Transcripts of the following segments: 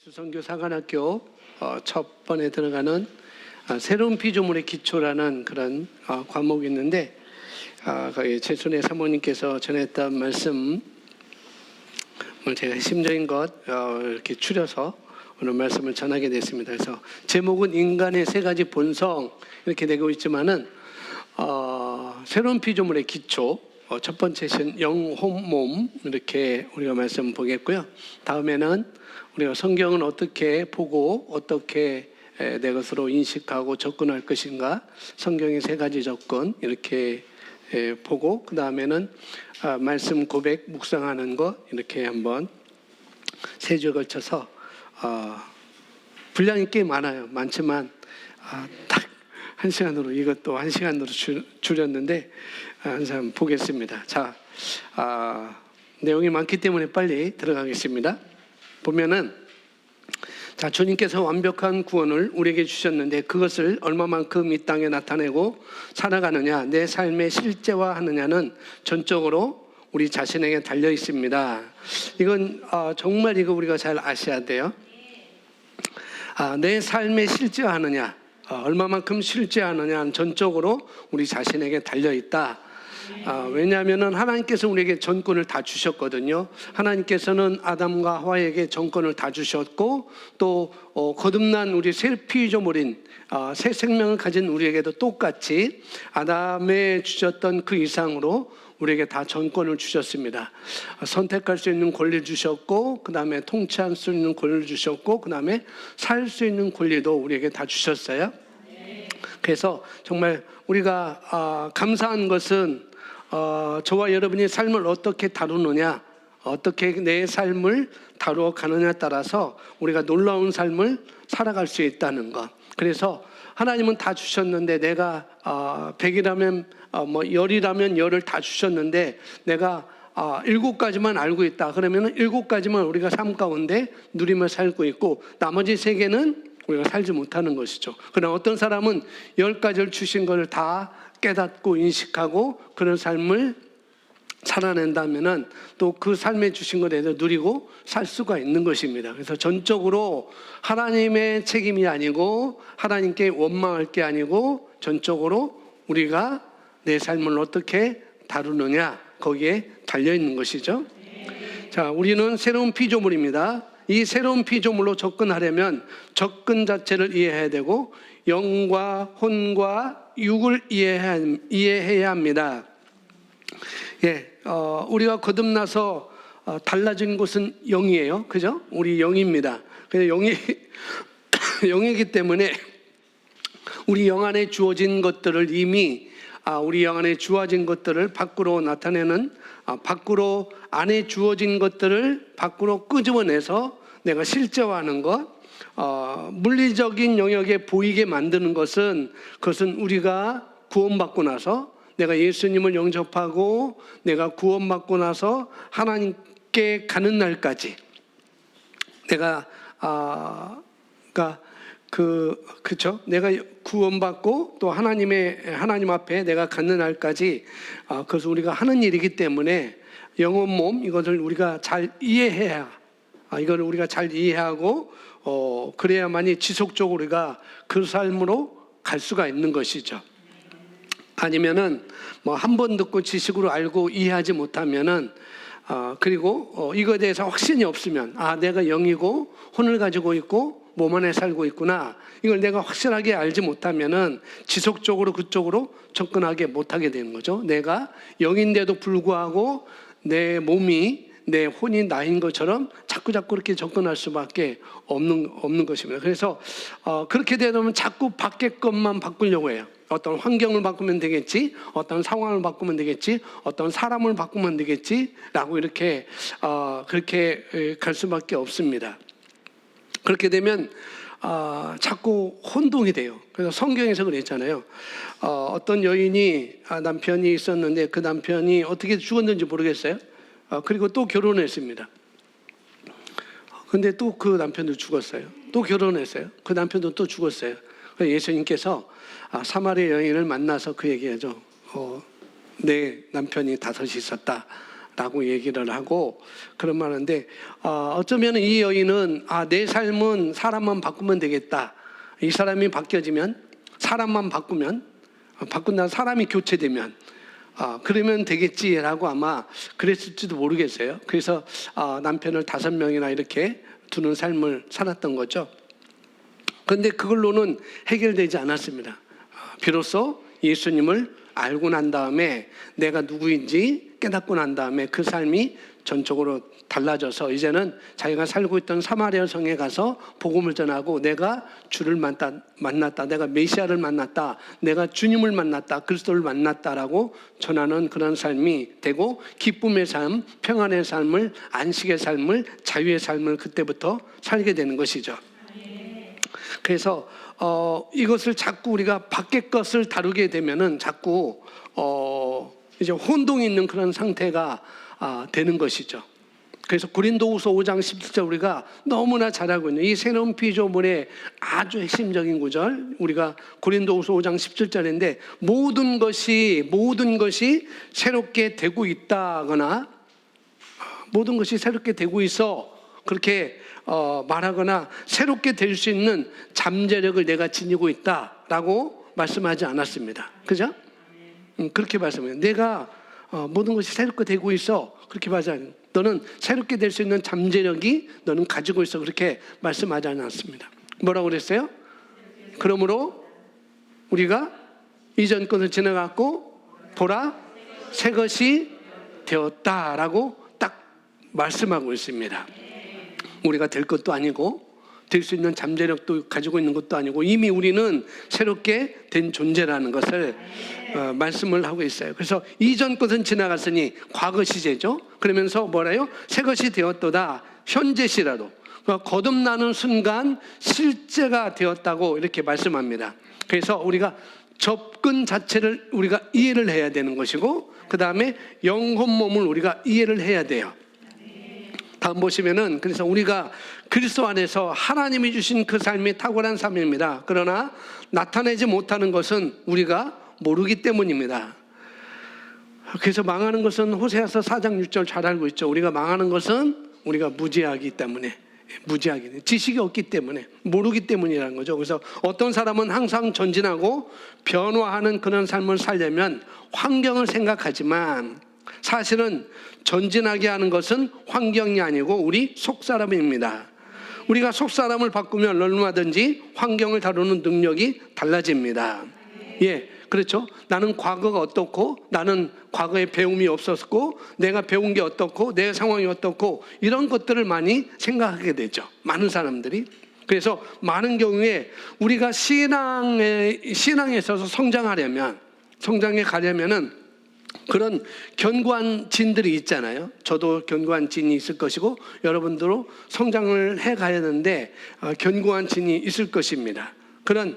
주선교 사관학교 첫 번에 들어가는 새로운 피조물의 기초라는 그런 과목이 있는데 거기 최순애 사모님께서 전했던 말씀을 제가 핵심적인 것 이렇게 추려서 오늘 말씀을 전하게 됐습니다. 그래서 제목은 인간의 세 가지 본성 이렇게 되고 있지만은 새로운 피조물의 기초 첫 번째는 영, 혼, 몸 이렇게 우리가 말씀 보겠고요. 다음에는 우리가 성경은 어떻게 보고 어떻게 내 것으로 인식하고 접근할 것인가, 성경의 세 가지 접근 이렇게 보고 그 다음에는 말씀 고백 묵상하는 것 이렇게 한번 세 주에 걸쳐서 분량이 꽤 많지만 딱 한 시간으로 이것도 한 시간으로 줄였는데 한번 보겠습니다. 자, 내용이 많기 때문에 빨리 들어가겠습니다. 보면은 자, 주님께서 완벽한 구원을 우리에게 주셨는데 그것을 얼마만큼 이 땅에 나타내고 살아가느냐, 내 삶에 실제화하느냐는 전적으로 우리 자신에게 달려 있습니다. 이건 정말 이거 우리가 잘 아셔야 돼요. 내 삶에 실제화하느냐, 얼마만큼 실제하느냐는 전적으로 우리 자신에게 달려 있다. 왜냐하면 하나님께서 우리에게 전권을 다 주셨거든요. 하나님께서는 아담과 하와에게 전권을 다 주셨고 또 거듭난 우리 새 피조물인 새 생명을 가진 우리에게도 똑같이 아담에 주셨던 그 이상으로 우리에게 다 전권을 주셨습니다. 선택할 수 있는 권리를 주셨고 그 다음에 통치할 수 있는 권리를 주셨고 그 다음에 살 수 있는 권리도 우리에게 다 주셨어요. 그래서 정말 우리가 감사한 것은 저와 여러분이 삶을 어떻게 다루느냐, 어떻게 내 삶을 다루어 가느냐에 따라서 우리가 놀라운 삶을 살아갈 수 있다는 것. 그래서 하나님은 다 주셨는데 내가 100이라면 열이라면 열을 다 주셨는데 내가 7가지만 알고 있다. 그러면 7가지만 우리가 삶 가운데 누리며 살고 있고 나머지 3개는 우리가 살지 못하는 것이죠. 그러나 어떤 사람은 10가지를 주신 것을 다 깨닫고 인식하고 그런 삶을 살아낸다면은 또 그 삶에 주신 것에 대해서 누리고 살 수가 있는 것입니다. 그래서 전적으로 하나님의 책임이 아니고 하나님께 원망할 게 아니고 전적으로 우리가 내 삶을 어떻게 다루느냐 거기에 달려 있는 것이죠. 자, 우리는 새로운 피조물입니다. 이 새로운 피조물로 접근하려면 접근 자체를 이해해야 되고 영과 혼과 육을 이해해야 합니다. 우리가 거듭나서 달라진 것은 영이에요. 그죠? 우리 영입니다. 그래서 영이기 때문에 우리 영 안에 주어진 것들을 이미 우리 영 안에 주어진 것들을 밖으로 나타내는 밖으로 안에 주어진 것들을 밖으로 끄집어내서 내가 실제화하는 것, 물리적인 영역에 보이게 만드는 것은 그것은 우리가 구원받고 나서 내가 예수님을 영접하고 내가 구원받고 나서 하나님께 가는 날까지 내가 그쵸? 내가 구원받고 또 하나님 앞에 내가 갖는 날까지 그것은 우리가 하는 일이기 때문에 영혼 몸 이것을 우리가 잘 이해해야 이걸 우리가 잘 이해하고 그래야만이 지속적으로 우리가 그 삶으로 갈 수가 있는 것이죠. 아니면은 한 번 듣고 지식으로 알고 이해하지 못하면은 그리고 이거에 대해서 확신이 없으면 내가 영이고 혼을 가지고 있고 몸 안에 살고 있구나. 이걸 내가 확실하게 알지 못하면은 지속적으로 그쪽으로 접근하게 못하게 되는 거죠. 내가 영인데도 불구하고 내 몸이 내 혼이 나인 것처럼 자꾸 그렇게 접근할 수밖에 없는 것입니다. 그래서 그렇게 되면 자꾸 밖의 것만 바꾸려고 해요. 어떤 환경을 바꾸면 되겠지, 어떤 상황을 바꾸면 되겠지, 어떤 사람을 바꾸면 되겠지 라고 이렇게 그렇게 갈 수밖에 없습니다. 그렇게 되면 자꾸 혼동이 돼요. 그래서 성경에서 그랬잖아요. 어떤 여인이 남편이 있었는데 그 남편이 어떻게 죽었는지 모르겠어요. 그리고 또 결혼했습니다. 근데 또 그 남편도 죽었어요. 또 결혼했어요. 그 남편도 또 죽었어요. 그래서 예수님께서 사마리아 여인을 만나서 그 얘기하죠. 내 남편이 5 있었다 라고 얘기를 하고 그런 말인데, 어쩌면 이 여인은 내 삶은 사람만 바꾸면 되겠다. 이 사람이 바뀌어지면, 사람만 바꾼다, 사람이 교체되면 그러면 되겠지라고 아마 그랬을지도 모르겠어요. 그래서 남편을 5명이나 이렇게 두는 삶을 살았던 거죠. 그런데 그걸로는 해결되지 않았습니다. 비로소 예수님을 알고 난 다음에 내가 누구인지 깨닫고 난 다음에 그 삶이 전적으로 달라져서 이제는 자기가 살고 있던 사마리아 성에 가서 복음을 전하고 내가 주를 만났다, 내가 메시아를 만났다, 내가 주님을 만났다, 그리스도를 만났다라고 전하는 그런 삶이 되고, 기쁨의 삶, 평안의 삶을, 안식의 삶을, 자유의 삶을 그때부터 살게 되는 것이죠. 그래서 이것을 자꾸 우리가 밖의 것을 다루게 되면은 자꾸 이제 혼동이 있는 그런 상태가 되는 것이죠. 그래서 고린도후서 5장 17절 우리가 너무나 잘 알고 있는 이 새로운 피조물의 아주 핵심적인 구절, 우리가 고린도후서 5장 17절인데 모든 것이 새롭게 되고 있다거나 모든 것이 새롭게 되고 있어 그렇게 말하거나 새롭게 될 수 있는 잠재력을 내가 지니고 있다라고 말씀하지 않았습니다. 그죠? 그렇게 말씀해요. 내가 모든 것이 새롭게 되고 있어 그렇게 말하지 않아요. 너는 새롭게 될 수 있는 잠재력이 너는 가지고 있어 그렇게 말씀하지 않았습니다. 뭐라고 그랬어요? 그러므로 우리가 이전 것을 지나갔고 보라 새 것이 되었다라고 딱 말씀하고 있습니다. 우리가 될 것도 아니고 될 수 있는 잠재력도 가지고 있는 것도 아니고 이미 우리는 새롭게 된 존재라는 것을 말씀을 하고 있어요. 그래서 이전 것은 지나갔으니 과거 시제죠. 그러면서 뭐래요? 새 것이 되었도다. 현재 시라도 그러니까 거듭나는 순간 실제가 되었다고 이렇게 말씀합니다. 그래서 우리가 접근 자체를 우리가 이해를 해야 되는 것이고 그 다음에 영혼 몸을 우리가 이해를 해야 돼요. 다음 보시면은 그래서 우리가 그리스도 안에서 하나님이 주신 그 삶이 탁월한 삶입니다. 그러나 나타내지 못하는 것은 우리가 모르기 때문입니다. 그래서 망하는 것은 호세아서 4장 6절 잘 알고 있죠. 우리가 망하는 것은 우리가 무지하기 때문에, 지식이 없기 때문에, 모르기 때문이라는 거죠. 그래서 어떤 사람은 항상 전진하고 변화하는 그런 삶을 살려면 환경을 생각하지만 사실은 전진하게 하는 것은 환경이 아니고 우리 속사람입니다. 우리가 속사람을 바꾸면 얼마든지 환경을 다루는 능력이 달라집니다. 예, 그렇죠. 나는 과거가 어떻고 나는 과거에 배움이 없었고 내가 배운 게 어떻고 내 상황이 어떻고 이런 것들을 많이 생각하게 되죠. 많은 사람들이. 그래서 많은 경우에 우리가 신앙에 있어서 성장해 가려면은 그런 견고한 진들이 있잖아요. 저도 견고한 진이 있을 것이고 여러분들도 성장을 해 가야 하는데 견고한 진이 있을 것입니다. 그런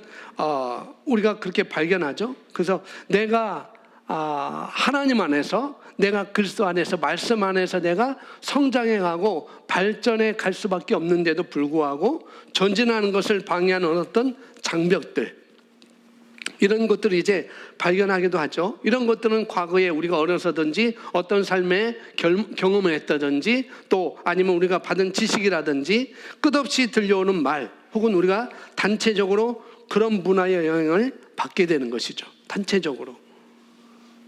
우리가 그렇게 발견하죠. 그래서 내가 하나님 안에서 내가 그리스도 안에서 말씀 안에서 내가 성장해 가고 발전해 갈 수밖에 없는데도 불구하고 전진하는 것을 방해하는 어떤 장벽들 이런 것들을 이제 발견하기도 하죠. 이런 것들은 과거에 우리가 어려서든지 어떤 삶에 경험을 했다든지 또 아니면 우리가 받은 지식이라든지 끝없이 들려오는 말 혹은 우리가 단체적으로 그런 문화의 영향을 받게 되는 것이죠. 단체적으로.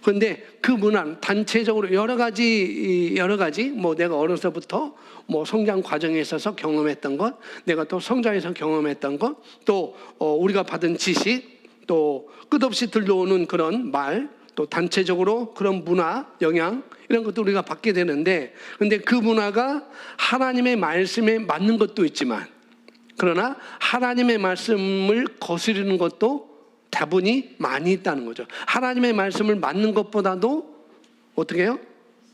그런데 그 문화 단체적으로 여러 가지 뭐 내가 어려서부터 뭐 성장 과정에 있어서 경험했던 것, 내가 또 성장해서 경험했던 것, 또 우리가 받은 지식, 또 끝없이 들려오는 그런 말, 또 단체적으로 그런 문화, 영향 이런 것도 우리가 받게 되는데 근데 그 문화가 하나님의 말씀에 맞는 것도 있지만 그러나 하나님의 말씀을 거스르는 것도 다분히 많이 있다는 거죠. 하나님의 말씀을 맞는 것보다도 어떻게 해요?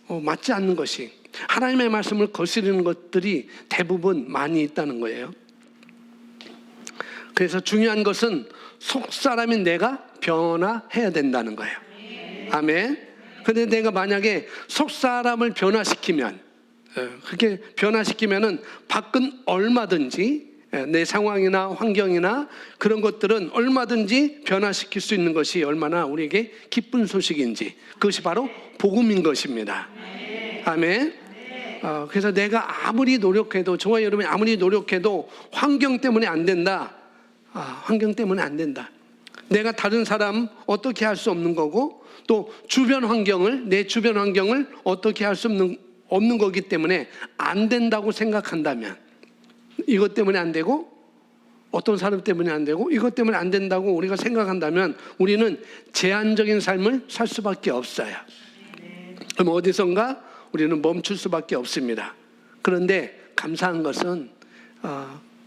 맞지 않는 것이 하나님의 말씀을 거스르는 것들이 대부분 많이 있다는 거예요. 그래서 중요한 것은 속사람인 내가 변화해야 된다는 거예요. 아멘. 그런데 내가 만약에 속사람을 변화시키면 그렇게 변화시키면은 밖은 얼마든지 내 상황이나 환경이나 그런 것들은 얼마든지 변화시킬 수 있는 것이 얼마나 우리에게 기쁜 소식인지 그것이 바로 복음인 것입니다. 아멘. 그래서 내가 아무리 노력해도, 저와 여러분이 아무리 노력해도 환경 때문에 안 된다. 환경 때문에 안 된다. 내가 다른 사람 어떻게 할 수 없는 거고, 또 주변 환경을, 내 주변 환경을 어떻게 할 수 없는 거기 때문에 안 된다고 생각한다면, 이것 때문에 안 되고 어떤 사람 때문에 안 되고 이것 때문에 안 된다고 우리가 생각한다면 우리는 제한적인 삶을 살 수밖에 없어요. 그럼 어디선가 우리는 멈출 수밖에 없습니다. 그런데 감사한 것은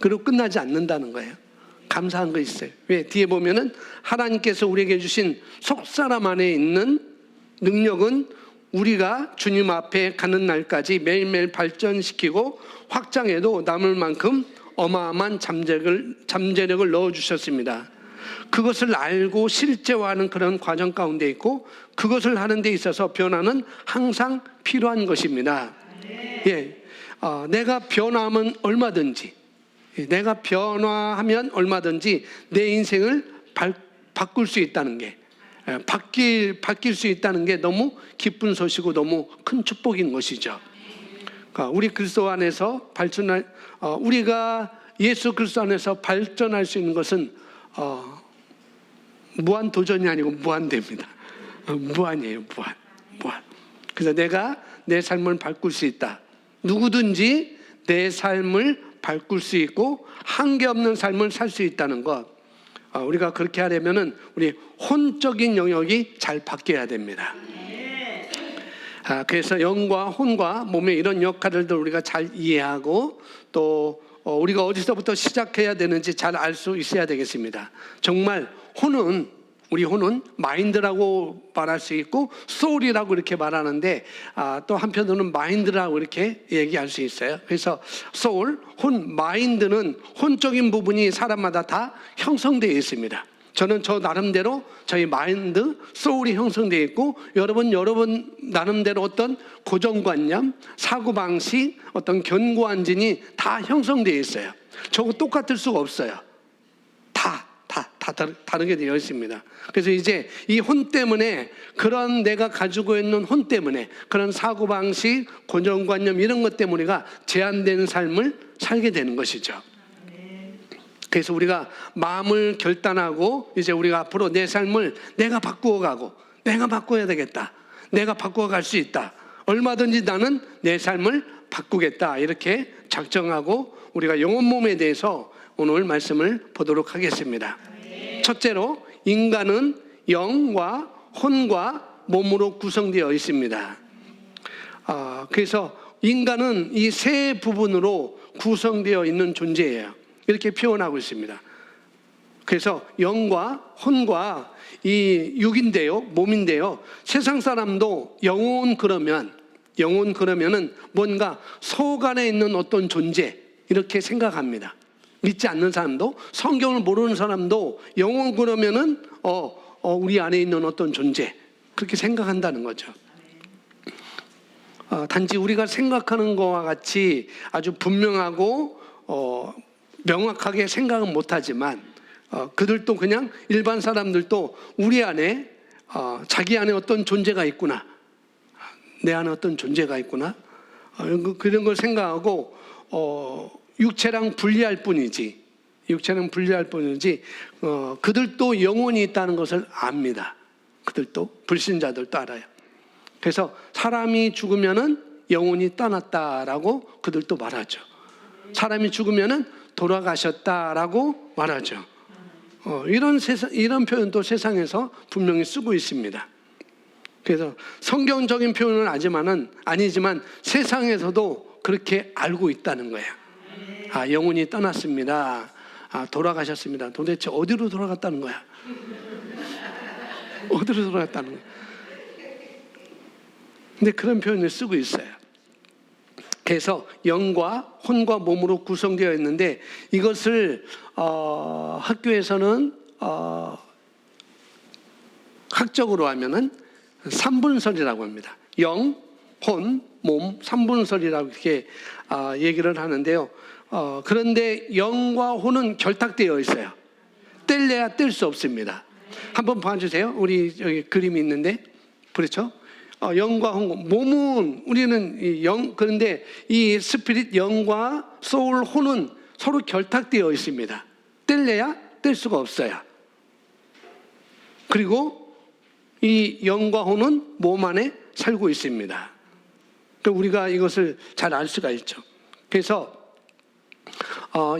그리고 끝나지 않는다는 거예요. 감사한 거 있어요. 왜? 뒤에 보면은 하나님께서 우리에게 주신 속사람 안에 있는 능력은 우리가 주님 앞에 가는 날까지 매일매일 발전시키고 확장해도 남을 만큼 어마어마한 잠재력을 넣어주셨습니다. 그것을 알고 실제화하는 그런 과정 가운데 있고, 그것을 하는 데 있어서 변화는 항상 필요한 것입니다. 예, 내가 변화하면 얼마든지, 내가 변화하면 얼마든지 내 인생을 바꿀 수 있다는 게, 바뀔 수 있다는 게 너무 기쁜 소식이고 너무 큰 축복인 것이죠. 우리 그리스도 안에서 우리가 예수 그리스도 안에서 발전할 수 있는 것은 무한 도전이 아니고 무한대입니다. 무한이에요, 무한. 그래서 내가 내 삶을 바꿀 수 있다. 누구든지 내 삶을 바꿀 수 있고 한계 없는 삶을 살 수 있다는 것. 우리가 그렇게 하려면은 우리 혼적인 영역이 잘 바뀌어야 됩니다. 그래서 영과 혼과 몸의 이런 역할들도 우리가 잘 이해하고, 또 우리가 어디서부터 시작해야 되는지 잘 알 수 있어야 되겠습니다. 정말 우리 혼은 마인드라고 말할 수 있고 소울이라고 이렇게 말하는데, 또 한편으로는 마인드라고 이렇게 얘기할 수 있어요. 그래서 소울, 마인드는 혼적인 부분이 사람마다 다 형성되어 있습니다. 저는 저 나름대로 저희 마인드, 소울이 형성되어 있고, 여러분 나름대로 어떤 고정관념, 사고방식, 어떤 견고한진이 다 형성되어 있어요. 저거 똑같을 수가 없어요. 다 다르게 되어 있습니다. 그래서 이제 이 혼 때문에, 그런 내가 가지고 있는 혼 때문에, 그런 사고방식, 고정관념 이런 것 때문에 우리가 제한된 삶을 살게 되는 것이죠. 그래서 우리가 마음을 결단하고 이제 우리가 앞으로 내 삶을 내가 바꾸어가고, 내가 바꿔야 되겠다, 내가 바꿔갈 수 있다, 얼마든지 나는 내 삶을 바꾸겠다, 이렇게 작정하고 우리가 영혼 몸에 대해서 오늘 말씀을 보도록 하겠습니다. 첫째로, 인간은 영과 혼과 몸으로 구성되어 있습니다. 그래서 인간은 이 세 부분으로 구성되어 있는 존재예요. 이렇게 표현하고 있습니다. 그래서 영과 혼과 이 육인데요, 몸인데요, 세상 사람도 영혼 그러면은 뭔가 속 안에 있는 어떤 존재, 이렇게 생각합니다. 믿지 않는 사람도, 성경을 모르는 사람도 영혼 그러면은 우리 안에 있는 어떤 존재, 그렇게 생각한다는 거죠. 단지 우리가 생각하는 것과 같이 아주 분명하고 명확하게 생각은 못하지만, 그들도 그냥 일반 사람들도 우리 안에 자기 안에 어떤 존재가 있구나, 내 안에 어떤 존재가 있구나, 그런 걸 생각하고 육체랑 분리할 뿐이지 그들도 영혼이 있다는 것을 압니다. 그들도, 불신자들도 알아요. 그래서 사람이 죽으면은 영혼이 떠났다라고 그들도 말하죠. 사람이 죽으면은 돌아가셨다라고 말하죠. 이런 표현도 세상에서 분명히 쓰고 있습니다. 그래서 성경적인 표현은 아니지만 세상에서도 그렇게 알고 있다는 거예요. 영혼이 떠났습니다. 돌아가셨습니다. 도대체 어디로 돌아갔다는 거야? 어디로 돌아갔다는 거야? 근데 그런 표현을 쓰고 있어요. 그래서 영과 혼과 몸으로 구성되어 있는데, 이것을 학교에서는 학적으로 하면은 3분설이라고 합니다. 영, 혼, 몸 3분설이라고 이렇게 얘기를 하는데요. 그런데 영과 혼은 결탁되어 있어요. 뗄래야 뗄 수 없습니다. 한번 봐주세요. 우리 여기 그림이 있는데, 그렇죠? 영과 혼, 몸은 우리는 이 그런데 이 스피릿 영과 소울 혼은 서로 결탁되어 있습니다. 뗄래야 뗄 수가 없어요. 그리고 이 영과 혼은 몸 안에 살고 있습니다. 그러니까 우리가 이것을 잘 알 수가 있죠. 그래서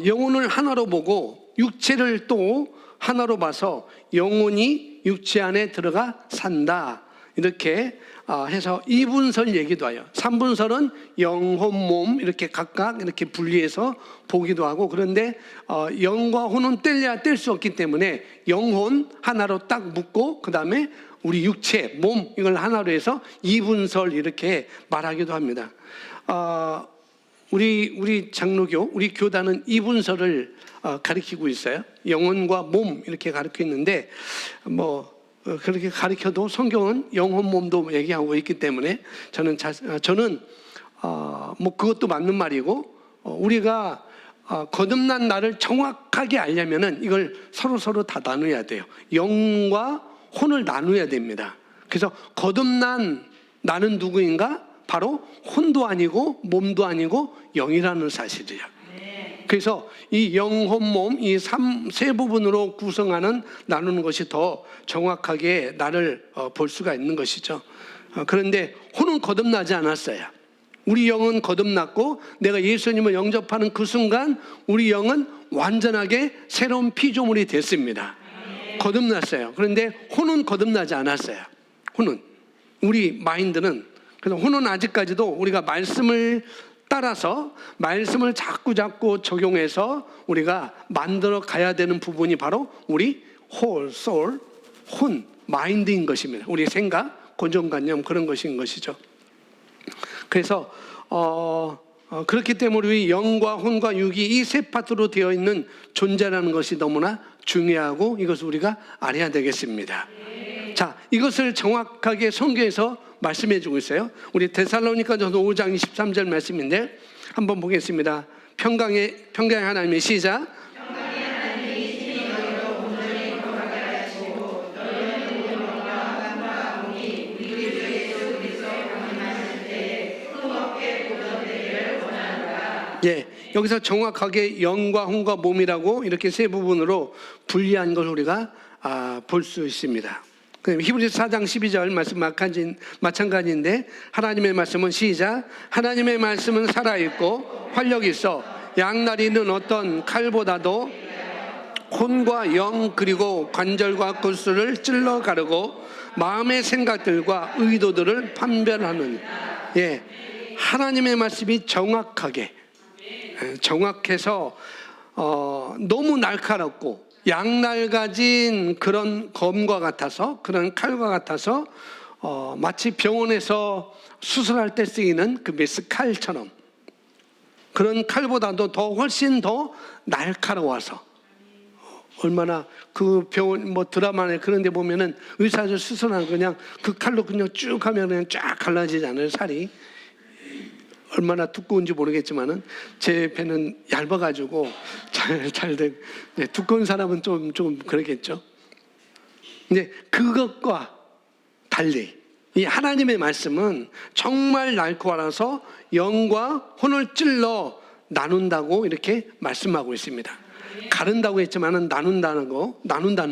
영혼을 하나로 보고 육체를 또 하나로 봐서 영혼이 육체 안에 들어가 산다. 이렇게 해서 이분설 얘기도 해요. 삼분설은 영혼, 몸 이렇게 각각 이렇게 분리해서 보기도 하고, 그런데 영과 혼은 뗄래야 뗄 수 없기 때문에 영혼 하나로 딱 묶고 그 다음에 우리 육체, 몸 이걸 하나로 해서 이분설 이렇게 말하기도 합니다. 우리 장로교, 우리 교단은 이분설을 가리키고 있어요. 영혼과 몸 이렇게 가르쳐 있는데 그렇게 가르쳐도 성경은 영혼, 몸도 얘기하고 있기 때문에 저는 그것도 맞는 말이고, 우리가 거듭난 나를 정확하게 알려면은 이걸 서로 다 나눠야 돼요. 영과 혼을 나눠야 됩니다. 그래서 거듭난 나는 누구인가? 바로 혼도 아니고 몸도 아니고 영이라는 사실이에요. 그래서 이 영혼, 몸 이 세 부분으로 구성하는 나누는 것이 더 정확하게 나를 볼 수가 있는 것이죠. 그런데 혼은 거듭나지 않았어요. 우리 영은 거듭났고 내가 예수님을 영접하는 그 순간 우리 영은 완전하게 새로운 피조물이 됐습니다. 거듭났어요. 그런데 혼은 거듭나지 않았어요. 혼은, 우리 마인드는, 그래서 혼은 아직까지도 우리가 말씀을 따라서 말씀을 자꾸 적용해서 우리가 만들어 가야 되는 부분이 바로 우리 소울, 혼, 마인드인 것입니다. 우리 생각, 고정관념 그런 것인 것이죠. 그래서 그렇기 때문에 우리 영과 혼과 육이 이 세 파트로 되어 있는 존재라는 것이 너무나 중요하고 이것을 우리가 알아야 되겠습니다. 자, 이것을 정확하게 성경에서 말씀해 주고 있어요. 우리 데살로니가전서 5장 23절 말씀인데 한번 보겠습니다. 평강의 하나님의 시작. 예, 여기서 정확하게 영과 혼과 몸이라고 이렇게 세 부분으로 분리한 걸 우리가 볼 수 있습니다. 히브리서 4장 12절 말씀 마찬가지인데 하나님의 말씀은 시작. 하나님의 말씀은 살아있고 활력이 있어 양날이 있는 어떤 칼보다도 혼과 영 그리고 관절과 골수를 찔러 가르고 마음의 생각들과 의도들을 판별하는, 예, 하나님의 말씀이 정확해서 너무 날카롭고 양날 가진 그런 검과 같아서, 그런 칼과 같아서 마치 병원에서 수술할 때 쓰이는 그 메스칼처럼 그런 칼보다도 훨씬 더 날카로워서, 얼마나 그 병원 드라마나 그런 데 보면은 의사들 수술하는 그냥 그 칼로 그냥 쭉 하면 그냥 쫙 갈라지잖아요, 살이. 얼마나 두꺼운지 모르겠지만은 제 배는 얇아가지고 잘 돼. 네, 두꺼운 사람은 좀 그러겠죠. 근데 그것과 달리 이 하나님의 말씀은 정말 날카로워서 영과 혼을 찔러 나눈다고 이렇게 말씀하고 있습니다. 가른다고 했지만은 나눈다는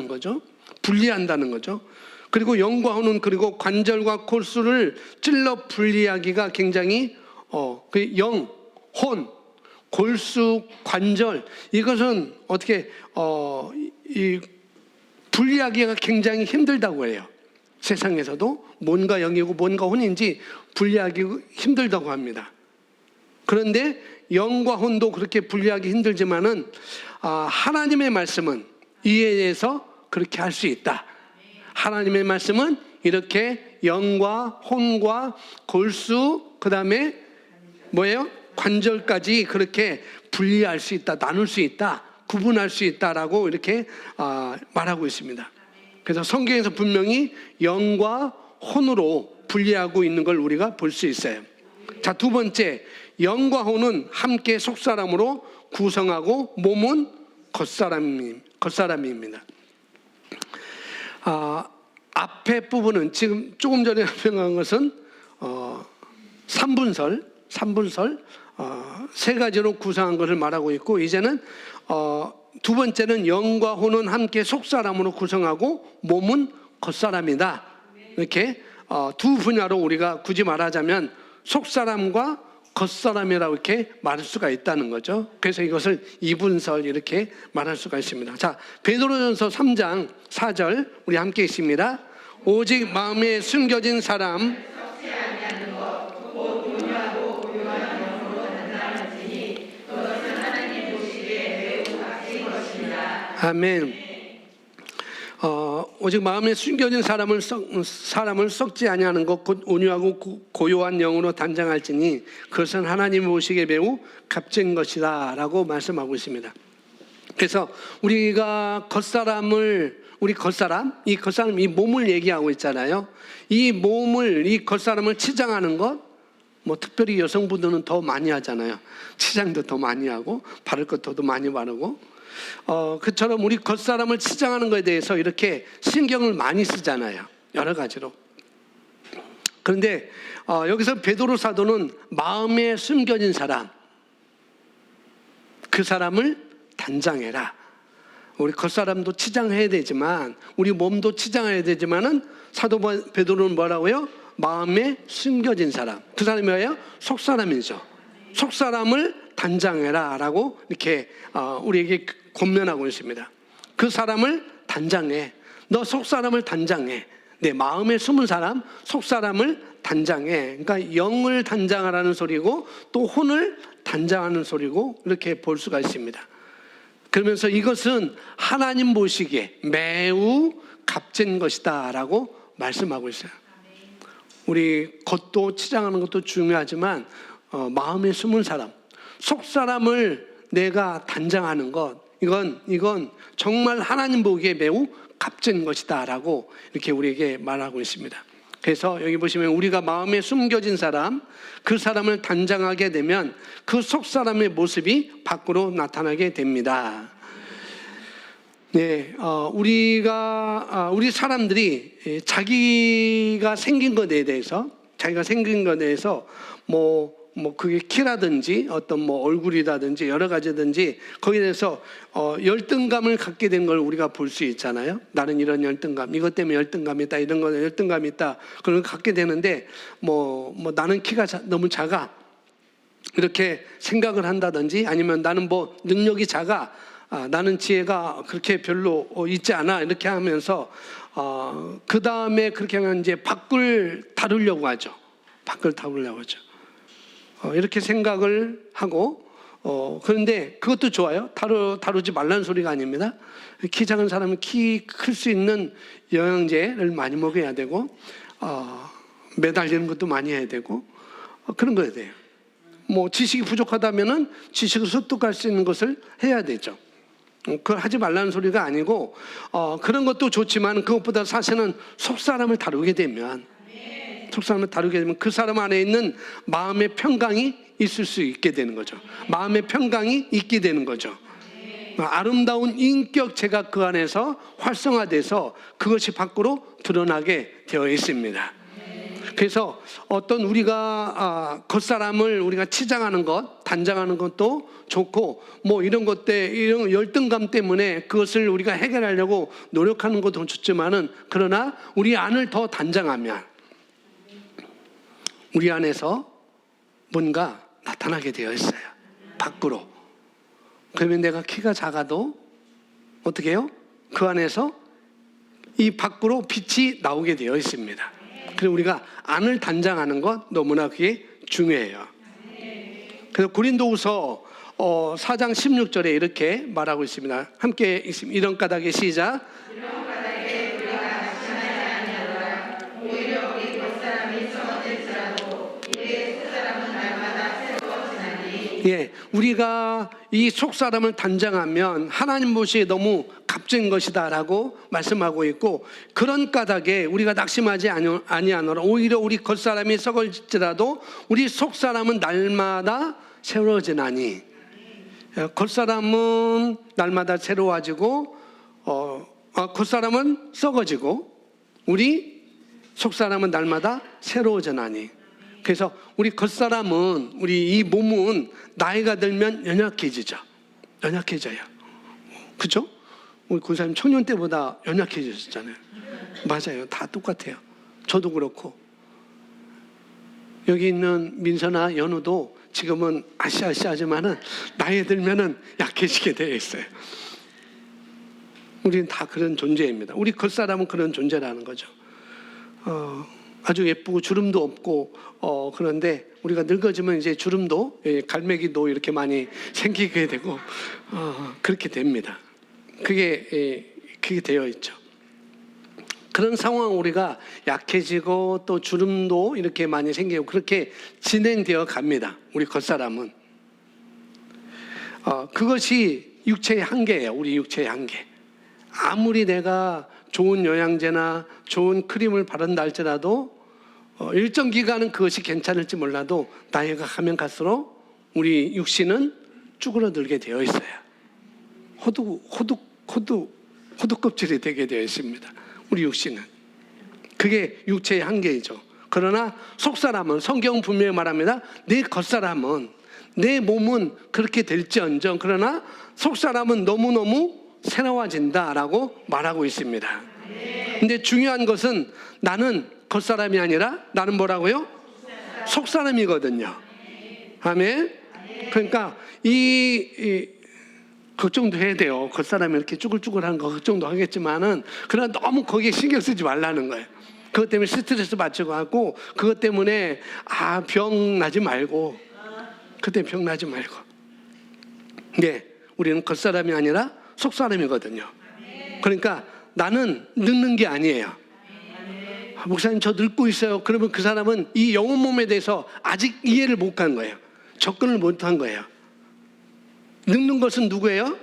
거죠. 분리한다는 거죠. 그리고 영과 혼은 그리고 관절과 골수를 찔러 분리하기가 굉장히 그 영, 혼, 골수, 관절 이것은 어떻게 이 분리하기가 굉장히 힘들다고 해요. 세상에서도 뭔가 영이고 뭔가 혼인지 분리하기 힘들다고 합니다. 그런데 영과 혼도 그렇게 분리하기 힘들지만은 하나님의 말씀은 이에 대해서 그렇게 할 수 있다. 하나님의 말씀은 이렇게 영과 혼과 골수 그다음에 관절까지 그렇게 분리할 수 있다, 나눌 수 있다, 구분할 수 있다라고 이렇게 말하고 있습니다. 그래서 성경에서 분명히 영과 혼으로 분리하고 있는 걸 우리가 볼 수 있어요. 자, 두 번째, 영과 혼은 함께 속사람으로 구성하고 몸은 겉사람입니다. 앞에 부분은 지금 조금 전에 설명한 것은 3분설 세 가지로 구성한 것을 말하고 있고, 이제는 두 번째는 영과 혼은 함께 속사람으로 구성하고 몸은 겉사람이다. 이렇게 두 분야로 우리가 굳이 말하자면 속사람과 겉사람이라고 이렇게 말할 수가 있다는 거죠. 그래서 이것을 이분설 이렇게 말할 수가 있습니다. 자, 베드로전서 3장 4절 우리 함께 있습니다. 오직 마음에 숨겨진 사람 아멘. 오직 마음에 숨겨진 사람을 썩지 아니하는 것 곧 온유하고 고요한 영으로 단장할지니 그것은 하나님 보시기에 매우 값진 것이다 라고 말씀하고 있습니다. 그래서 우리가 이 겉사람, 이 몸을 얘기하고 있잖아요. 이 몸을, 이 겉사람을 치장하는 것, 뭐 특별히 여성분들은 더 많이 하잖아요. 치장도 더 많이 하고 바를 것도 더 많이 바르고, 그처럼 우리 겉사람을 치장하는 것에 대해서 이렇게 신경을 많이 쓰잖아요. 여러 가지로. 그런데 여기서 베드로 사도는 마음에 숨겨진 사람, 그 사람을 단장해라. 우리 겉사람도 치장해야 되지만, 우리 몸도 치장해야 되지만은 사도 베드로는 뭐라고요? 마음에 숨겨진 사람. 그 사람이 뭐예요? 속사람이죠. 속사람을 단장해라 라고 이렇게 우리에게 권면하고 있습니다. 그 사람을 단장해. 너 속사람을 단장해. 내 마음에 숨은 사람, 속사람을 단장해. 그러니까 영을 단장하라는 소리고 또 혼을 단장하는 소리고 이렇게 볼 수가 있습니다. 그러면서 이것은 하나님 보시기에 매우 값진 것이다 라고 말씀하고 있어요. 우리 겉도 치장하는 것도 중요하지만 마음에 숨은 사람, 속사람을 내가 단장하는 것, 이건 정말 하나님 보기에 매우 값진 것이다 라고 이렇게 우리에게 말하고 있습니다. 그래서 여기 보시면 우리가 마음에 숨겨진 사람, 그 사람을 단장하게 되면 그 속사람의 모습이 밖으로 나타나게 됩니다. 네, 우리 사람들이 자기가 생긴 것에 대해서 그게 키라든지 어떤 얼굴이라든지 여러 가지든지 거기에 대해서 열등감을 갖게 된 걸 우리가 볼 수 있잖아요. 나는 이런 열등감, 이것 때문에 열등감이 있다, 이런 거는 열등감이 있다, 그걸 갖게 되는데 나는 키가 너무 작아 이렇게 생각을 한다든지, 아니면 나는 능력이 작아, 나는 지혜가 그렇게 별로 있지 않아, 이렇게 하면서 그 다음에 그렇게 하면 이제 밖을 다루려고 하죠. 이렇게 생각을 하고, 그런데 그것도 좋아요. 다루지 말라는 소리가 아닙니다. 키 작은 사람은 키 클 수 있는 영양제를 많이 먹어야 되고, 매달리는 것도 많이 해야 되고, 그런 거야 돼요. 지식이 부족하다면은 지식을 습득할 수 있는 것을 해야 되죠. 그걸 하지 말라는 소리가 아니고, 그런 것도 좋지만 그것보다 사실은 속사람을 다루게 되면 그 사람 안에 있는 마음의 평강이 있을 수 있게 되는 거죠. 마음의 평강이 있게 되는 거죠. 아름다운 인격체가 그 안에서 활성화돼서 그것이 밖으로 드러나게 되어 있습니다. 그래서 어떤 우리가 겉사람을 우리가 치장하는 것, 단장하는 것도 좋고, 이런 이런 열등감 때문에 그것을 우리가 해결하려고 노력하는 것도 좋지만은, 그러나 우리 안을 더 단장하면 우리 안에서 뭔가 나타나게 되어 있어요. 밖으로. 그러면 내가 키가 작아도 어떻게 해요? 그 안에서 이 밖으로 빛이 나오게 되어 있습니다. 그래서 우리가 안을 단장하는 것 너무나 그게 중요해요. 그래서 고린도후서 4장 16절에 이렇게 말하고 있습니다. 함께 있습니다. 이런 까닭에 시작. 예, 우리가 이 속사람을 단장하면 하나님 보시기에 너무 값진 것이다 라고 말씀하고 있고, 그런 까닭에 우리가 낙심하지 아니하노라. 오히려 우리 겉사람이 썩을지라도 우리 속사람은 날마다 새로워지나니. 겉사람은 날마다 새로워지고 겉사람은 썩어지고 우리 속사람은 날마다 새로워져나니. 그래서 우리 겉사람은, 우리 이 몸은 나이가 들면 연약해지죠. 연약해져요. 그죠? 우리 군사님 청년 때보다 연약해지셨잖아요. 맞아요. 다 똑같아요. 저도 그렇고. 여기 있는 민서나 연우도 지금은 아시아시하지만은 나이 들면은 약해지게 되어 있어요. 우리는 다 그런 존재입니다. 우리 겉사람은 그런 존재라는 거죠. 아주 예쁘고 주름도 없고 그런데 우리가 늙어지면 이제 주름도, 갈매기도 이렇게 많이 생기게 되고 그렇게 됩니다. 그게 되어 있죠. 그런 상황, 우리가 약해지고 또 주름도 이렇게 많이 생기고 그렇게 진행되어 갑니다. 우리 겉사람은. 그것이 육체의 한계예요. 우리 육체의 한계. 아무리 내가 좋은 영양제나 좋은 크림을 바른다 할지라도 일정 기간은 그것이 괜찮을지 몰라도 나이가 가면 갈수록 우리 육신은 쭈그러들게 되어 있어요. 호두껍질이 되게 되어 있습니다. 우리 육신은. 그게 육체의 한계이죠. 그러나 속사람은, 성경 분명히 말합니다. 내 겉사람은, 내 몸은 그렇게 될지언정 그러나 속사람은 너무너무 새로워진다라고 말하고 있습니다. 근데 중요한 것은 나는 겉사람이 아니라 나는 뭐라고요? 속사람이거든요. 아멘. 그러니까 걱정도 해야 돼요. 겉사람이 이렇게 쭈글쭈글한 거 걱정도 하겠지만은 그러나 너무 거기에 신경 쓰지 말라는 거예요. 그것 때문에 스트레스 받지고 하고 그것 때문에 병 나지 말고 그때 병 나지 말고. 네, 우리는 겉사람이 아니라 속사람이거든요. 그러니까 나는 늙는 게 아니에요. 목사님 저 늙고 있어요. 그러면 그 사람은 이 영혼 몸에 대해서 아직 이해를 못 한 거예요. 접근을 못 한 거예요. 늙는 것은 누구예요?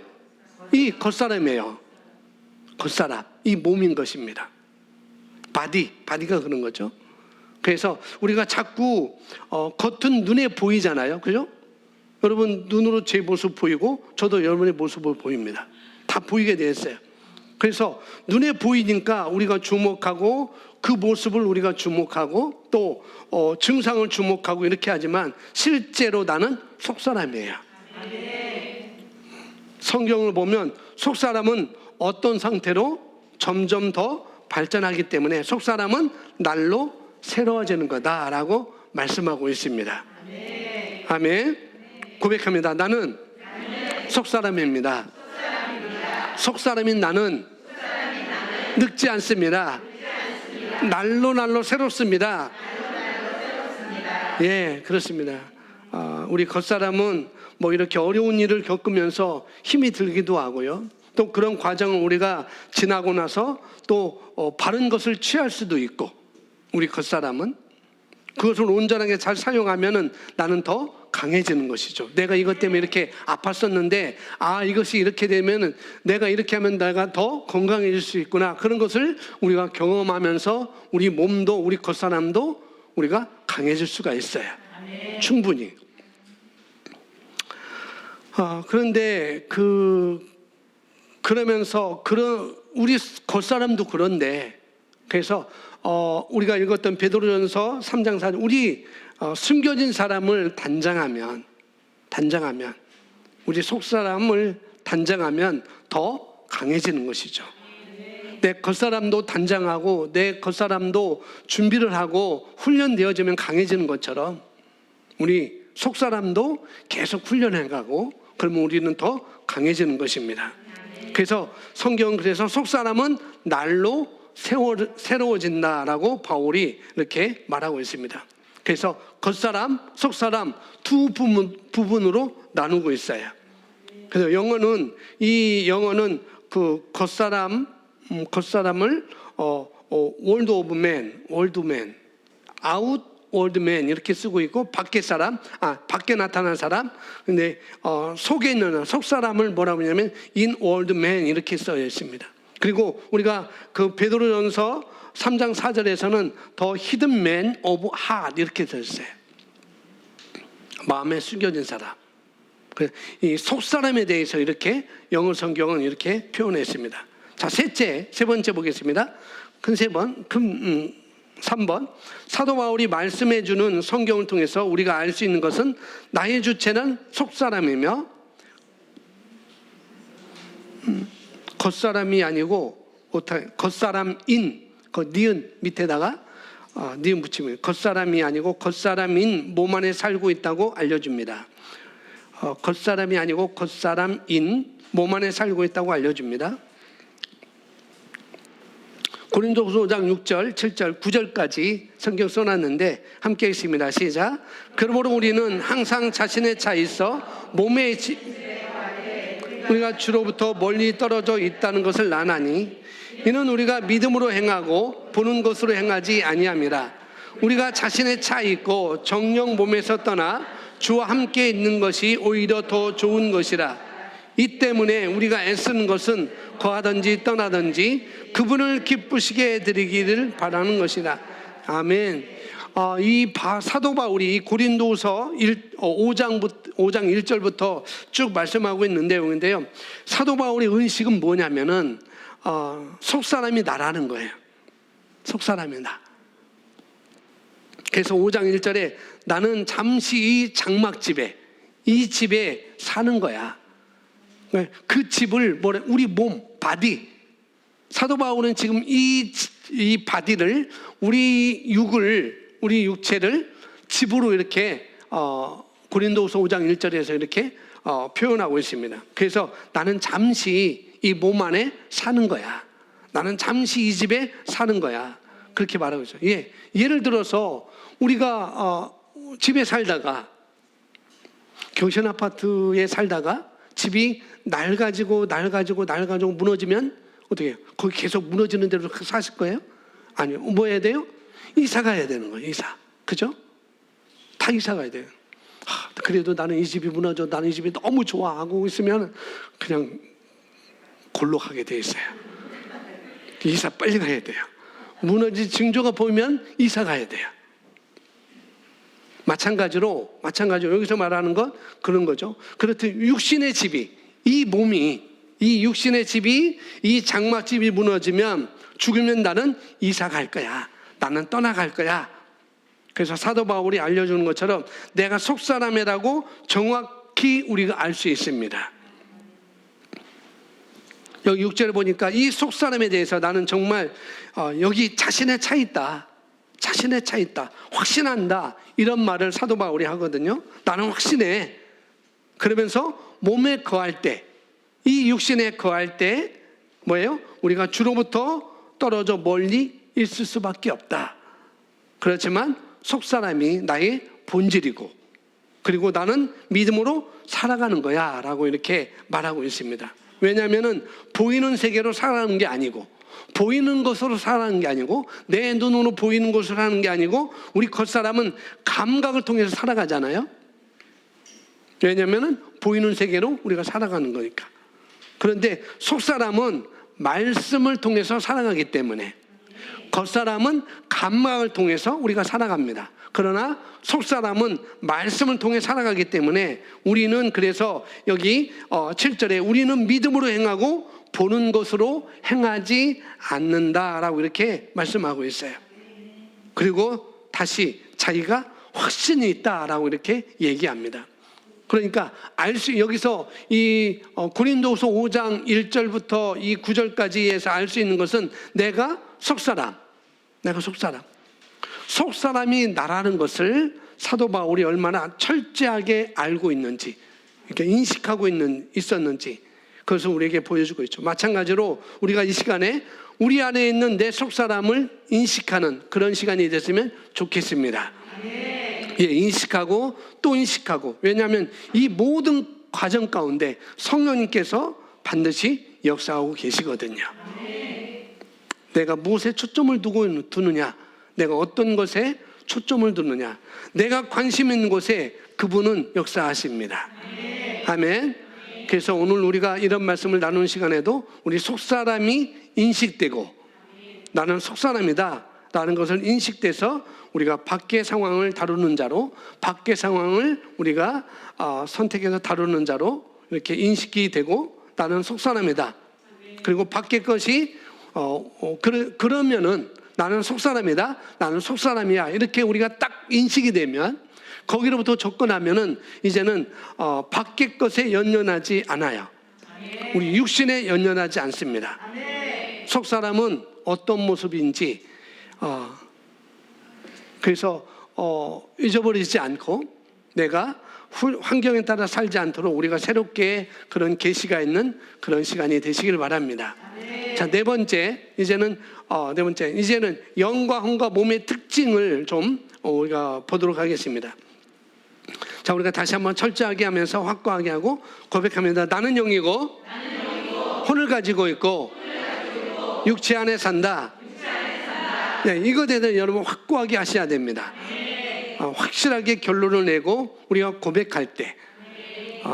이 겉사람이에요. 겉사람, 이 몸인 것입니다. 바디가 그런 거죠. 그래서 우리가 자꾸 겉은 눈에 보이잖아요. 그죠? 여러분 눈으로 제 모습 보이고 저도 여러분의 모습을 보입니다. 다 보이게 되었어요. 그래서 눈에 보이니까 우리가 주목하고 그 모습을 우리가 주목하고 또 증상을 주목하고 이렇게 하지만 실제로 나는 속사람이에요. 성경을 보면 속사람은 어떤 상태로 점점 더 발전하기 때문에 속사람은 날로 새로워지는 거다라고 말씀하고 있습니다. 아멘. 고백합니다. 나는 속사람입니다. 속사람인 나는 늙지 않습니다. 날로 새롭습니다. 예, 그렇습니다. 우리 겉사람은 뭐 이렇게 어려운 일을 겪으면서 힘이 들기도 하고요. 또 그런 과정을 우리가 지나고 나서 또 바른 것을 취할 수도 있고, 우리 겉사람은 그것을 온전하게 잘 사용하면은 나는 더 강해지는 것이죠. 내가 이것 때문에 이렇게 아팠었는데 이것이 이렇게 되면은 내가 이렇게 하면 내가 더 건강해질 수 있구나. 그런 것을 우리가 경험하면서 우리 몸도 우리 겉사람도 우리가 강해질 수가 있어요. 충분히. 그런데 그러면서 우리 겉사람도 그런데 그래서 우리가 읽었던 베드로전서 3장 4절 우리 숨겨진 사람을 단장하면 우리 속사람을 단장하면 더 강해지는 것이죠. 내 겉사람도 단장하고 내 겉사람도 준비를 하고 훈련되어지면 강해지는 것처럼 우리 속사람도 계속 훈련해가고 그러면 우리는 더 강해지는 것입니다. 그래서 성경은 그래서 속사람은 날로 새로워진다라고 바울이 이렇게 말하고 있습니다. 그래서 겉사람, 속사람 두 부분으로 나누고 있어요. 그래서 이 영어는 그 겉사람을 월드맨, 아웃월드맨 이렇게 쓰고 있고 밖에 나타난 사람. 근데 속에 있는 속사람을 뭐라고 하냐면 인월드맨 이렇게 써 있습니다. 그리고 우리가 그 베드로전서 3장 4절에서는 더 히든 맨 오브 핫 이렇게 써 있어요. 마음에 숨겨진 사람. 이 속사람에 대해서 이렇게 영어 성경은 이렇게 표현했습니다. 자, 세 번째 보겠습니다. 큰 세 번, 3번. 사도 바울이 말씀해 주는 성경을 통해서 우리가 알 수 있는 것은 나의 주체는 속사람이며 겉사람이 아니고 겉사람인, 니은 밑에다가 니은 붙이면 겉사람이 아니고 겉사람인 몸 안에 살고 있다고 알려줍니다. 겉사람이 아니고 겉사람인 몸 안에 살고 있다고 알려줍니다. 고린도후서 5장 6절, 7절, 9절까지 성경 써놨는데 함께 읽습니다. 시작. 그러므로 우리는 항상 자신의 차 있어 몸에 우리가 주로부터 멀리 떨어져 있다는 것을 나나니 이는 우리가 믿음으로 행하고 보는 것으로 행하지 아니함이라. 우리가 자신의 차 있고 정령 몸에서 떠나 주와 함께 있는 것이 오히려 더 좋은 것이라. 이 때문에 우리가 애쓰는 것은 거하든지 떠나든지 그분을 기쁘시게 해드리기를 바라는 것이라. 아멘. 이 사도 바울이 고린도서 5장 1절부터 쭉 말씀하고 있는 내용인데요. 사도 바울의 의식은 뭐냐면은 속사람이 나라는 거예요. 속사람이 나. 그래서 5장 1절에 나는 잠시 이 장막집에, 이 집에 사는 거야. 그 집을 우리 몸, 바디. 사도 바울은 지금 이 바디를, 우리 육체를 집으로 이렇게 고린도후서 5장 1절에서 이렇게 표현하고 있습니다. 그래서 나는 잠시 이 몸 안에 사는 거야. 나는 잠시 이 집에 사는 거야. 그렇게 말하고 있어요. 예를 들어서 우리가 집에 살다가, 경신 아파트에 살다가 집이 낡아지고 무너지면 어떻게 해요? 거기 계속 무너지는 대로 사실 거예요? 아니요. 뭐 해야 돼요? 이사 가야 되는 거예요. 이사. 그죠? 다 이사 가야 돼요. 그래도 나는 이 집이 무너져, 나는 이 집이 너무 좋아 하고 있으면 그냥 골로 가게 돼 있어요. 이사 빨리 가야 돼요. 무너진 징조가 보이면 이사 가야 돼요. 마찬가지로 여기서 말하는 건 그런 거죠. 그렇듯 육신의 집이, 이 몸이, 이 육신의 집이, 이 장막집이 무너지면 죽으면 나는 이사 갈 거야. 나는 떠나갈 거야. 그래서 사도 바울이 알려주는 것처럼 내가 속사람이라고 정확히 우리가 알 수 있습니다. 여기 6절을 보니까 이 속사람에 대해서 나는 정말 여기 자신의 차 있다. 자신의 차 있다. 확신한다. 이런 말을 사도 바울이 하거든요. 나는 확신해. 그러면서 몸에 거할 때, 이 육신에 거할 때 뭐예요? 우리가 주로부터 떨어져 멀리 있을 수밖에 없다. 그렇지만 속사람이 나의 본질이고, 그리고 나는 믿음으로 살아가는 거야 라고 이렇게 말하고 있습니다. 왜냐하면 보이는 세계로 살아가는 게 아니고, 보이는 것으로 살아가는 게 아니고, 내 눈으로 보이는 것으로 하는 게 아니고, 우리 겉사람은 감각을 통해서 살아가잖아요. 왜냐하면 보이는 세계로 우리가 살아가는 거니까. 그런데 속사람은 말씀을 통해서 살아가기 때문에, 겉사람은 감각을 통해서 우리가 살아갑니다. 그러나 속사람은 말씀을 통해 살아가기 때문에 우리는, 그래서 여기 7절에 우리는 믿음으로 행하고 보는 것으로 행하지 않는다라고 이렇게 말씀하고 있어요. 그리고 다시 자기가 확신이 있다라고 이렇게 얘기합니다. 그러니까 여기서 이 고린도후서 5장 1절부터 이 9절까지에서 알 수 있는 것은 내가 속사람이 나라는 것을 사도 바울이 얼마나 철저하게 알고 있는지, 이렇게 인식하고 있었는지, 그것을 우리에게 보여주고 있죠. 마찬가지로 우리가 이 시간에 우리 안에 있는 내 속사람을 인식하는 그런 시간이 됐으면 좋겠습니다. 인식하고 또 인식하고. 왜냐하면 이 모든 과정 가운데 성령님께서 반드시 역사하고 계시거든요. 내가 무엇에 초점을 두느냐, 내가 어떤 것에 초점을 두느냐, 내가 관심 있는 곳에 그분은 역사하십니다. 아멘. 그래서 오늘 우리가 이런 말씀을 나누는 시간에도 우리 속사람이 인식되고, 나는 속사람이다 라는 것을 인식돼서 우리가 밖의 상황을 다루는 자로, 밖의 상황을 우리가 선택해서 다루는 자로 이렇게 인식이 되고, 나는 속사람이다. 그리고 밖의 것이 그러면은 나는 속사람이다, 나는 속사람이야, 이렇게 우리가 딱 인식이 되면 거기로부터 접근하면은 이제는 밖의 것에 연연하지 않아요. 우리 육신에 연연하지 않습니다. 속사람은 어떤 모습인지 그래서 잊어버리지 않고 내가 환경에 따라 살지 않도록 우리가 새롭게 그런 계시가 있는 그런 시간이 되시길 바랍니다. 자, 네 번째, 이제는 영과 혼과 몸의 특징을 좀 우리가 보도록 하겠습니다. 자, 우리가 다시 한번 철저하게 하면서 확고하게 하고 고백합니다. 나는 영이고 혼을 가지고 있고 육체 안에 산다. 네, 이거에 대해서 여러분 확고하게 하셔야 됩니다. 확실하게 결론을 내고 우리가 고백할 때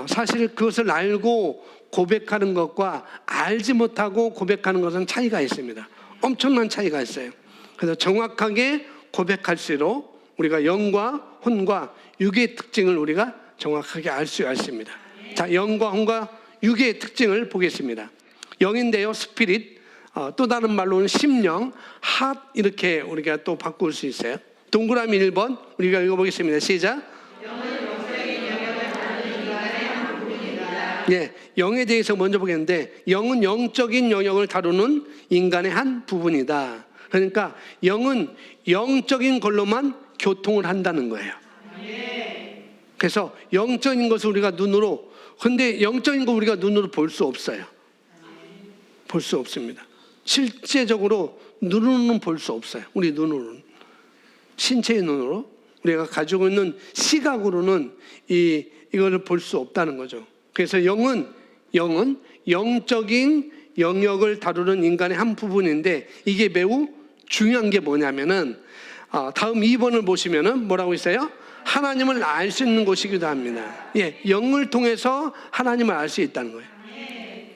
사실 그것을 알고 고백하는 것과 알지 못하고 고백하는 것은 차이가 있습니다. 엄청난 차이가 있어요. 그래서 정확하게 고백할수록 우리가 영과 혼과 육의 특징을 우리가 정확하게 알 수 있습니다. 자, 영과 혼과 육의 특징을 보겠습니다. 영인데요, 스피릿, 또 다른 말로는 심령, 핫, 이렇게 우리가 또 바꿀 수 있어요. 동그라미 1번 우리가 읽어보겠습니다. 시작. 예, 영에 대해서 먼저 보겠는데 영은 영적인 영역을 다루는 인간의 한 부분이다. 그러니까 영은 영적인 걸로만 교통을 한다는 거예요. 그래서 영적인 것을 우리가 눈으로, 근데 영적인 거 우리가 눈으로 볼 수 없어요. 볼 수 없습니다. 실제적으로 눈으로는 볼 수 없어요. 우리 눈으로는. 신체의 눈으로 우리가 가지고 있는 시각으로는 이거를 볼 수 없다는 거죠. 그래서 영은 영적인 영역을 다루는 인간의 한 부분인데 이게 매우 중요한 게 뭐냐면은 다음 2번을 보시면은 뭐라고 있어요? 하나님을 알 수 있는 곳이기도 합니다. 예, 영을 통해서 하나님을 알 수 있다는 거예요.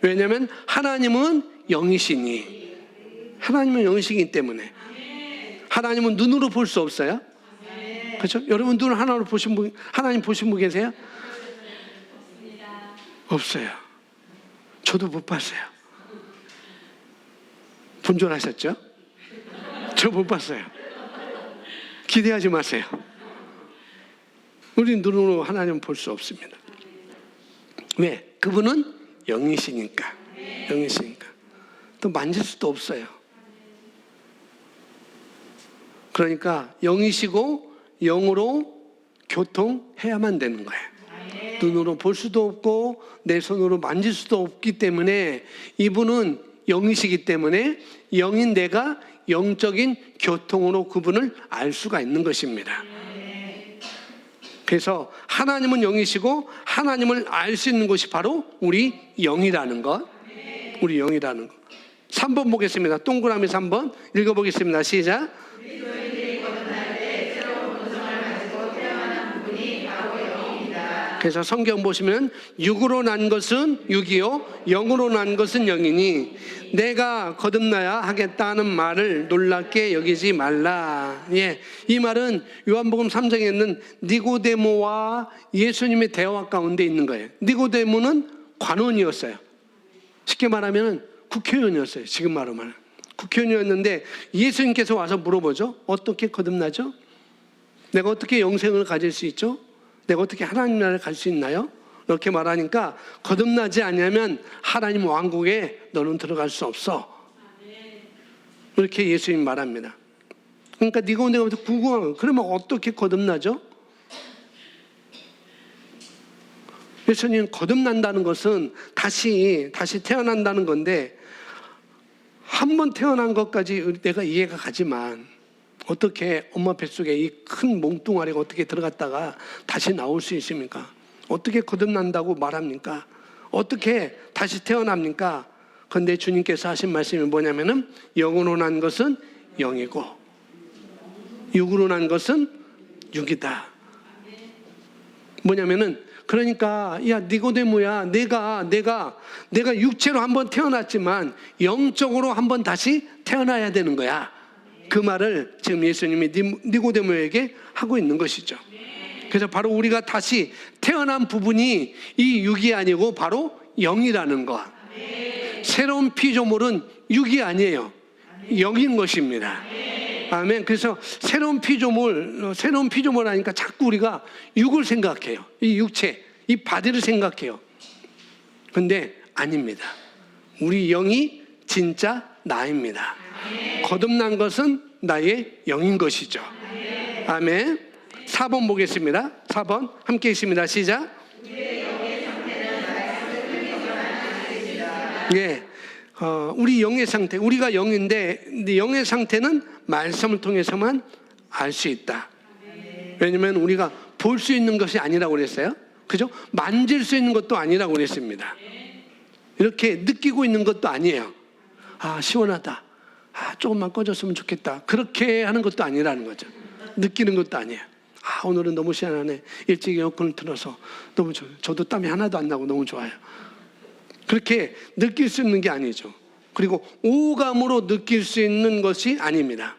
왜냐하면 하나님은 영이시니, 하나님은 영이시기 때문에. 하나님은 눈으로 볼 수 없어요? 그렇죠? 여러분 눈을 하나로 보신 분, 하나님 보신 분 계세요? 없어요. 저도 못 봤어요. 본 줄 아셨죠? 저 못 봤어요. 기대하지 마세요. 우리 눈으로 하나님 볼 수 없습니다. 왜? 그분은 영이시니까. 영이시니까. 또 만질 수도 없어요. 그러니까 영이시고 영으로 교통해야만 되는 거예요. 눈으로 볼 수도 없고 내 손으로 만질 수도 없기 때문에 이분은 영이시기 때문에 영인 내가 영적인 교통으로 그분을 알 수가 있는 것입니다. 그래서 하나님은 영이시고 하나님을 알 수 있는 것이 바로 우리 영이라는 것. 우리 영이라는 것. 3번 보겠습니다. 동그라미 3번 읽어보겠습니다. 시작. 그래서 성경 보시면 육으로 난 것은 육이요 영으로 난 것은 영이니 내가 거듭나야 하겠다는 말을 놀랍게 여기지 말라. 예, 이 말은 요한복음 3장에 있는 니고데모와 예수님의 대화 가운데 있는 거예요. 니고데모는 관원이었어요. 쉽게 말하면 국회의원이었어요. 지금 말하면 국회의원이었는데 예수님께서 와서 물어보죠. 어떻게 거듭나죠? 내가 어떻게 영생을 가질 수 있죠? 내가 어떻게 하나님 나라에 갈 수 있나요? 이렇게 말하니까 거듭나지 않으면 하나님 왕국에 너는 들어갈 수 없어. 이렇게 예수님 말합니다. 그러니까 니고데모한테 궁금한 거예요. 그러면 어떻게 거듭나죠? 예수님 거듭난다는 것은 다시 태어난다는 건데 한 번 태어난 것까지 내가 이해가 가지만 어떻게 엄마 뱃속에 이 큰 몽뚱아리가 어떻게 들어갔다가 다시 나올 수 있습니까? 어떻게 거듭난다고 말합니까? 어떻게 다시 태어납니까? 그런데 주님께서 하신 말씀이 뭐냐면은 영으로 난 것은 영이고 육으로 난 것은 육이다. 뭐냐면은 그러니까 야 니고데모야 내가 육체로 한번 태어났지만 영적으로 한번 다시 태어나야 되는 거야. 그 말을 지금 예수님이 니고데모에게 하고 있는 것이죠. 그래서 바로 우리가 다시 태어난 부분이 이 육이 아니고 바로 영이라는 것. 새로운 피조물은 육이 아니에요. 영인 것입니다. 아멘. 그래서 새로운 피조물 하니까 자꾸 우리가 육을 생각해요. 이 육체, 이 바디를 생각해요. 근데 아닙니다. 우리 영이 진짜 나입니다. 거듭난 것은 나의 영인 것이죠. 아멘. 4번 보겠습니다. 4번 함께 있습니다. 시작. 예. 우리 영의 상태, 우리가 영인데 영의 상태는 말씀을 통해서만 알 수 있다. 왜냐하면 우리가 볼 수 있는 것이 아니라고 그랬어요. 그죠? 만질 수 있는 것도 아니라고 그랬습니다. 이렇게 느끼고 있는 것도 아니에요. 아, 시원하다. 아, 조금만 꺼졌으면 좋겠다. 그렇게 하는 것도 아니라는 거죠. 느끼는 것도 아니에요. 아, 오늘은 너무 시원하네. 일찍 에어컨을 틀어서 너무 좋아요. 저도 땀이 하나도 안 나고 너무 좋아요. 그렇게 느낄 수 있는 게 아니죠. 그리고 오감으로 느낄 수 있는 것이 아닙니다.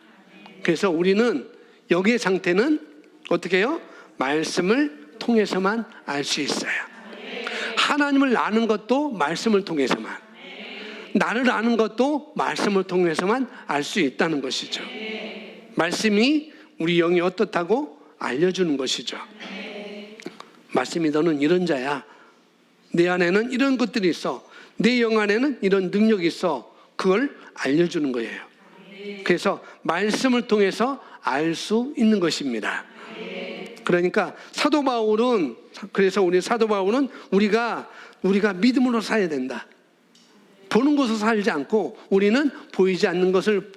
그래서 우리는 영의 상태는 어떻게 해요? 말씀을 통해서만 알 수 있어요. 하나님을 아는 것도 말씀을 통해서만, 나를 아는 것도 말씀을 통해서만 알 수 있다는 것이죠. 말씀이 우리 영이 어떻다고 알려주는 것이죠. 말씀이 너는 이런 자야. 내 안에는 이런 것들이 있어. 내 영 안에는 이런 능력이 있어. 그걸 알려주는 거예요. 그래서 말씀을 통해서 알 수 있는 것입니다. 그러니까 그래서 우리 사도 바울은 우리가 믿음으로 살아야 된다. 보는 것으로 살지 않고 우리는 보이지 않는 것을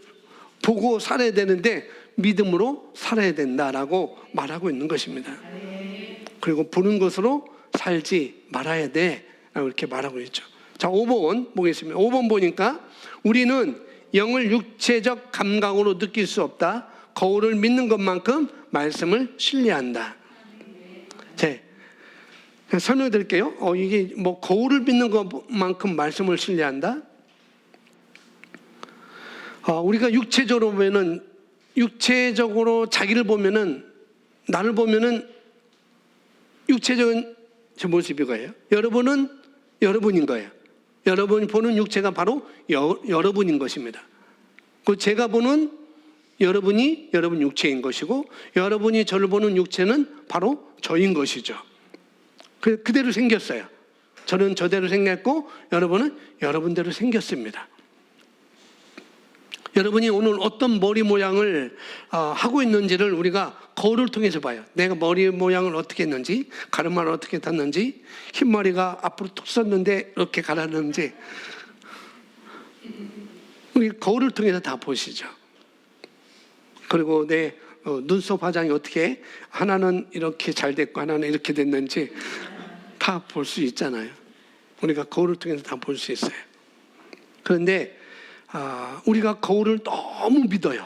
보고 살아야 되는데 믿음으로 살아야 된다라고 말하고 있는 것입니다. 그리고 보는 것으로 살지 말아야 돼. 이렇게 말하고 있죠. 자, 5번 보겠습니다. 5번 보니까 우리는 영을 육체적 감각으로 느낄 수 없다. 거울을 믿는 것만큼 말씀을 신뢰한다. 제 설명해 드릴게요. 이게 뭐 거울을 믿는 것만큼 말씀을 신뢰한다. 우리가 육체적으로 자기를 보면은, 나를 보면은 육체적인 제 모습이 거예요. 여러분은 여러분인 거예요. 여러분이 보는 육체가 바로 여러분인 것입니다. 그 제가 보는 여러분이 여러분 육체인 것이고, 여러분이 저를 보는 육체는 바로 저인 것이죠. 그대로 생겼어요. 저는 저대로 생겼고 여러분은 여러분대로 생겼습니다. 여러분이 오늘 어떤 머리 모양을 하고 있는지를 우리가 거울을 통해서 봐요. 내가 머리 모양을 어떻게 했는지, 가르마를 어떻게 탔는지, 흰머리가 앞으로 툭 섰는데 이렇게 가라앉는지, 우리 거울을 통해서 다 보시죠. 그리고 내 눈썹 화장이 어떻게, 하나는 이렇게 잘 됐고 하나는 이렇게 됐는지 다 볼 수 있잖아요. 우리가 거울을 통해서 다 볼 수 있어요. 그런데 우리가 거울을 너무 믿어요.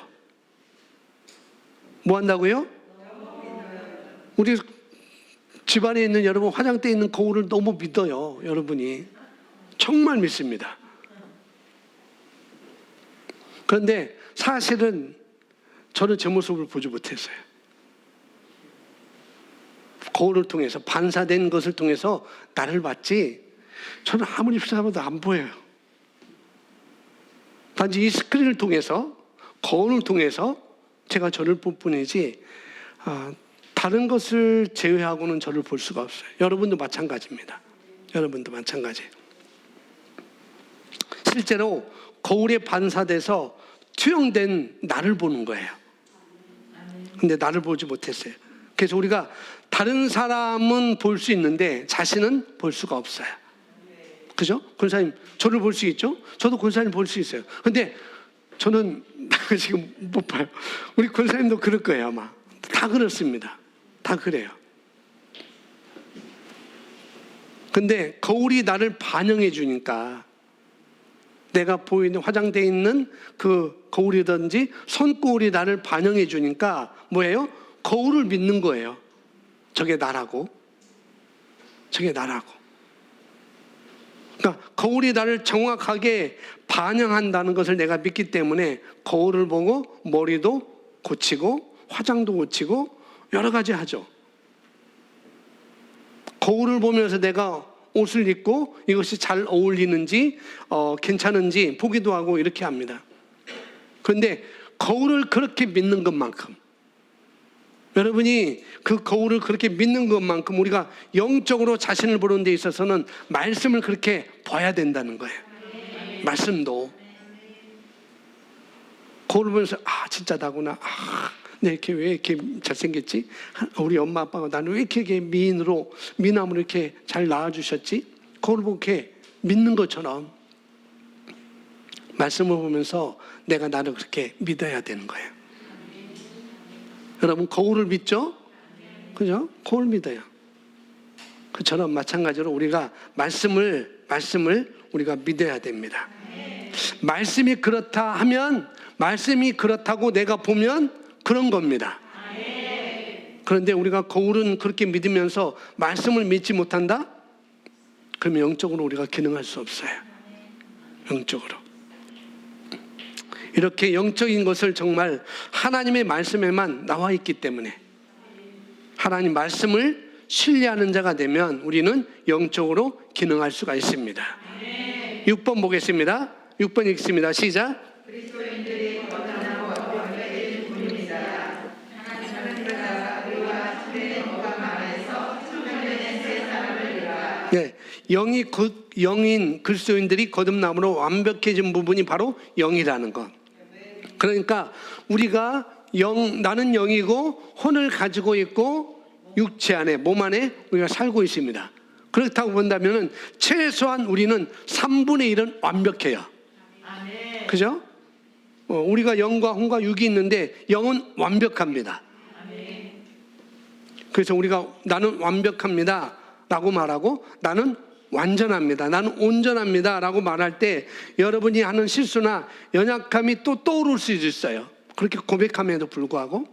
뭐 한다고요? 우리 집안에 있는 여러분, 화장대에 있는 거울을 너무 믿어요. 여러분이 정말 믿습니다. 그런데 사실은 저는 제 모습을 보지 못했어요. 거울을 통해서, 반사된 것을 통해서 나를 봤지 저는 아무리 생각해도 안 보여요. 단지 이 스크린을 통해서, 거울을 통해서 제가 저를 볼 뿐이지 다른 것을 제외하고는 저를 볼 수가 없어요. 여러분도 마찬가지입니다. 여러분도 마찬가지. 실제로 거울에 반사돼서 투영된 나를 보는 거예요. 근데 나를 보지 못했어요. 그래서 우리가 다른 사람은 볼 수 있는데 자신은 볼 수가 없어요. 그죠? 권사님, 저를 볼 수 있죠? 저도 권사님 볼 수 있어요. 근데 저는 지금 못 봐요. 우리 권사님도 그럴 거예요, 아마. 다 그렇습니다. 다 그래요. 근데 거울이 나를 반영해 주니까, 내가 보이는 화장대에 있는 그 거울이든지 손거울이 나를 반영해 주니까 뭐예요? 거울을 믿는 거예요. 저게 나라고. 저게 나라고. 그러니까 거울이 나를 정확하게 반영한다는 것을 내가 믿기 때문에 거울을 보고 머리도 고치고 화장도 고치고 여러 가지 하죠. 거울을 보면서 내가 옷을 입고 이것이 잘 어울리는지 괜찮은지 보기도 하고 이렇게 합니다. 그런데 거울을 그렇게 믿는 것만큼, 여러분이 그 거울을 그렇게 믿는 것만큼 우리가 영적으로 자신을 보는 데 있어서는 말씀을 그렇게 봐야 된다는 거예요. 말씀도 거울을 보면서 진짜 나구나. 내 왜 이렇게 잘생겼지? 우리 엄마 아빠가 나는 왜 이렇게 미남으로 이렇게 잘 낳아주셨지? 거울을 보고 이렇게 믿는 것처럼 말씀을 보면서 내가 나를 그렇게 믿어야 되는 거예요. 여러분 거울을 믿죠? 그죠? 거울 믿어요. 그처럼 마찬가지로 우리가 말씀을 우리가 믿어야 됩니다. 말씀이 그렇다 하면, 말씀이 그렇다고 내가 보면 그런 겁니다. 그런데 우리가 거울은 그렇게 믿으면서 말씀을 믿지 못한다? 그러면 영적으로 우리가 기능할 수 없어요. 영적으로. 이렇게 영적인 것을 정말 하나님의 말씀에만 나와 있기 때문에, 하나님 말씀을 신뢰하는 자가 되면 우리는 영적으로 기능할 수가 있습니다. 6번 보겠습니다. 6번 읽습니다. 시작. 네, 영인 그리스도인들이 거듭남으로 완벽해진 부분이 바로 영이라는 것. 그러니까 우리가 나는 영이고 혼을 가지고 있고 육체 안에, 몸 안에 우리가 살고 있습니다. 그렇다고 본다면 최소한 우리는 3분의 1은 완벽해요. 그죠? 우리가 영과 혼과 육이 있는데 영은 완벽합니다. 그래서 우리가 나는 완벽합니다 라고 말하고 나는 완전합니다, 나는 온전합니다 라고 말할 때 여러분이 하는 실수나 연약함이 또 떠오를 수 있어요. 그렇게 고백함에도 불구하고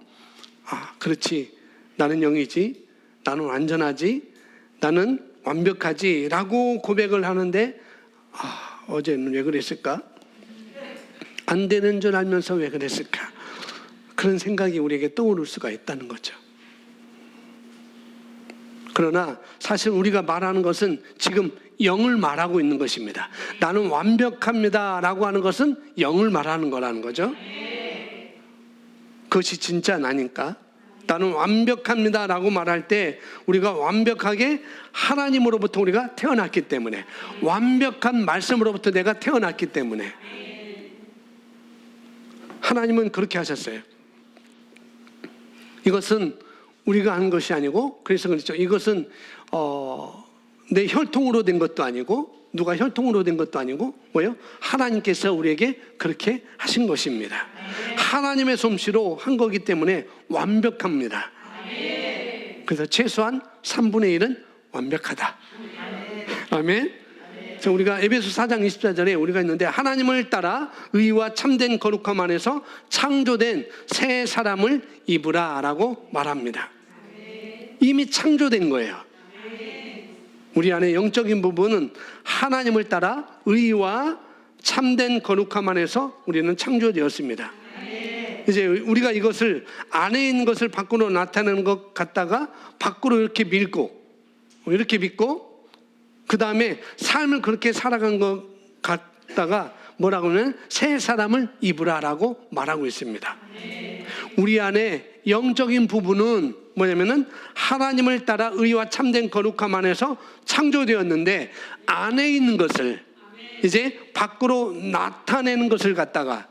그렇지, 나는 영이지, 나는 완전하지, 나는 완벽하지 라고 고백을 하는데 어제는 왜 그랬을까? 안 되는 줄 알면서 왜 그랬을까? 그런 생각이 우리에게 떠오를 수가 있다는 거죠. 그러나 사실 우리가 말하는 것은 지금 영을 말하고 있는 것입니다. 나는 완벽합니다 라고 하는 것은 영을 말하는 거라는 거죠. 그것이 진짜 나니까. 나는 완벽합니다 라고 말할 때 우리가 완벽하게 하나님으로부터 우리가 태어났기 때문에, 완벽한 말씀으로부터 내가 태어났기 때문에, 하나님은 그렇게 하셨어요. 이것은 우리가 한 것이 아니고, 그래서 그렇죠. 이것은 내 혈통으로 된 것도 아니고, 누가 혈통으로 된 것도 아니고, 뭐예요? 하나님께서 우리에게 그렇게 하신 것입니다. 하나님의 솜씨로 한 거기 때문에 완벽합니다. 그래서 최소한 3분의 1은 완벽하다. 아멘. 우리가 에베소 4장 24절에 우리가 있는데, 하나님을 따라 의와 참된 거룩함 안에서 창조된 새 사람을 입으라 라고 말합니다. 이미 창조된 거예요. 우리 안에 영적인 부분은 하나님을 따라 의와 참된 거룩함 안에서 우리는 창조되었습니다. 이제 우리가 이것을, 안에 있는 것을 밖으로 나타내는 것 같다가 밖으로 이렇게 믿고 그 다음에 삶을 그렇게 살아간 것 같다가 뭐라고 하면 새 사람을 입으라라고 말하고 있습니다. 우리 안에 영적인 부분은 뭐냐면은 하나님을 따라 의와 참된 거룩함 안에서 창조되었는데, 안에 있는 것을 이제 밖으로 나타내는 것을 갖다가,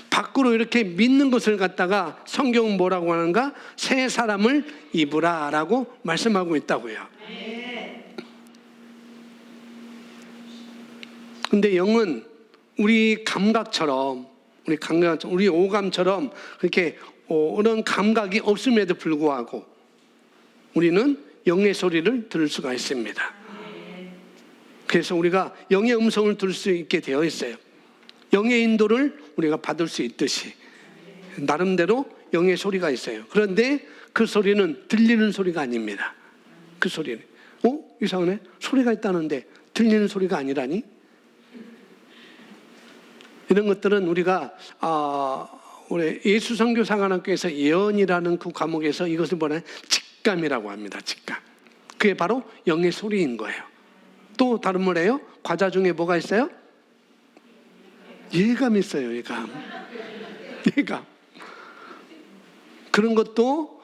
밖으로 이렇게 믿는 것을 갖다가 성경은 뭐라고 하는가? 새 사람을 입으라라고 말씀하고 있다고요. 근데 영은 우리 감각처럼, 우리 오감처럼 그렇게 그런 감각이 없음에도 불구하고 우리는 영의 소리를 들을 수가 있습니다. 그래서 우리가 영의 음성을 들을 수 있게 되어 있어요. 영의 인도를 우리가 받을 수 있듯이 나름대로 영의 소리가 있어요. 그런데 그 소리는 들리는 소리가 아닙니다. 그 소리는 이상하네, 소리가 있다는데 들리는 소리가 아니라니? 이런 것들은 우리가 우리 예수선교사관학교에서 예언이라는 그 과목에서 이것을 뭐냐, 직감이라고 합니다. 직감. 그게 바로 영의 소리인 거예요. 또 다른 뭐래요? 과자 중에 뭐가 있어요? 예감 있어요, 예감. 예감. 그런 것도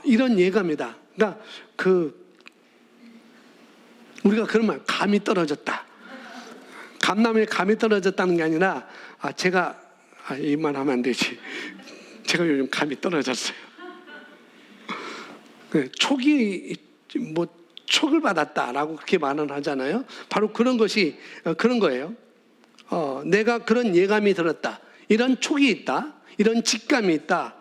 이런 예감이다. 그러니까 우리가 그런 말, 감이 떨어졌다. 감남에 감이 떨어졌다는 게 아니라 제가 이 말 하면 안 되지. 제가 요즘 감이 떨어졌어요. 촉이 촉을 받았다라고 그렇게 말을 하잖아요. 바로 그런 것이 그런 거예요. 내가 그런 예감이 들었다. 이런 촉이 있다. 이런 직감이 있다.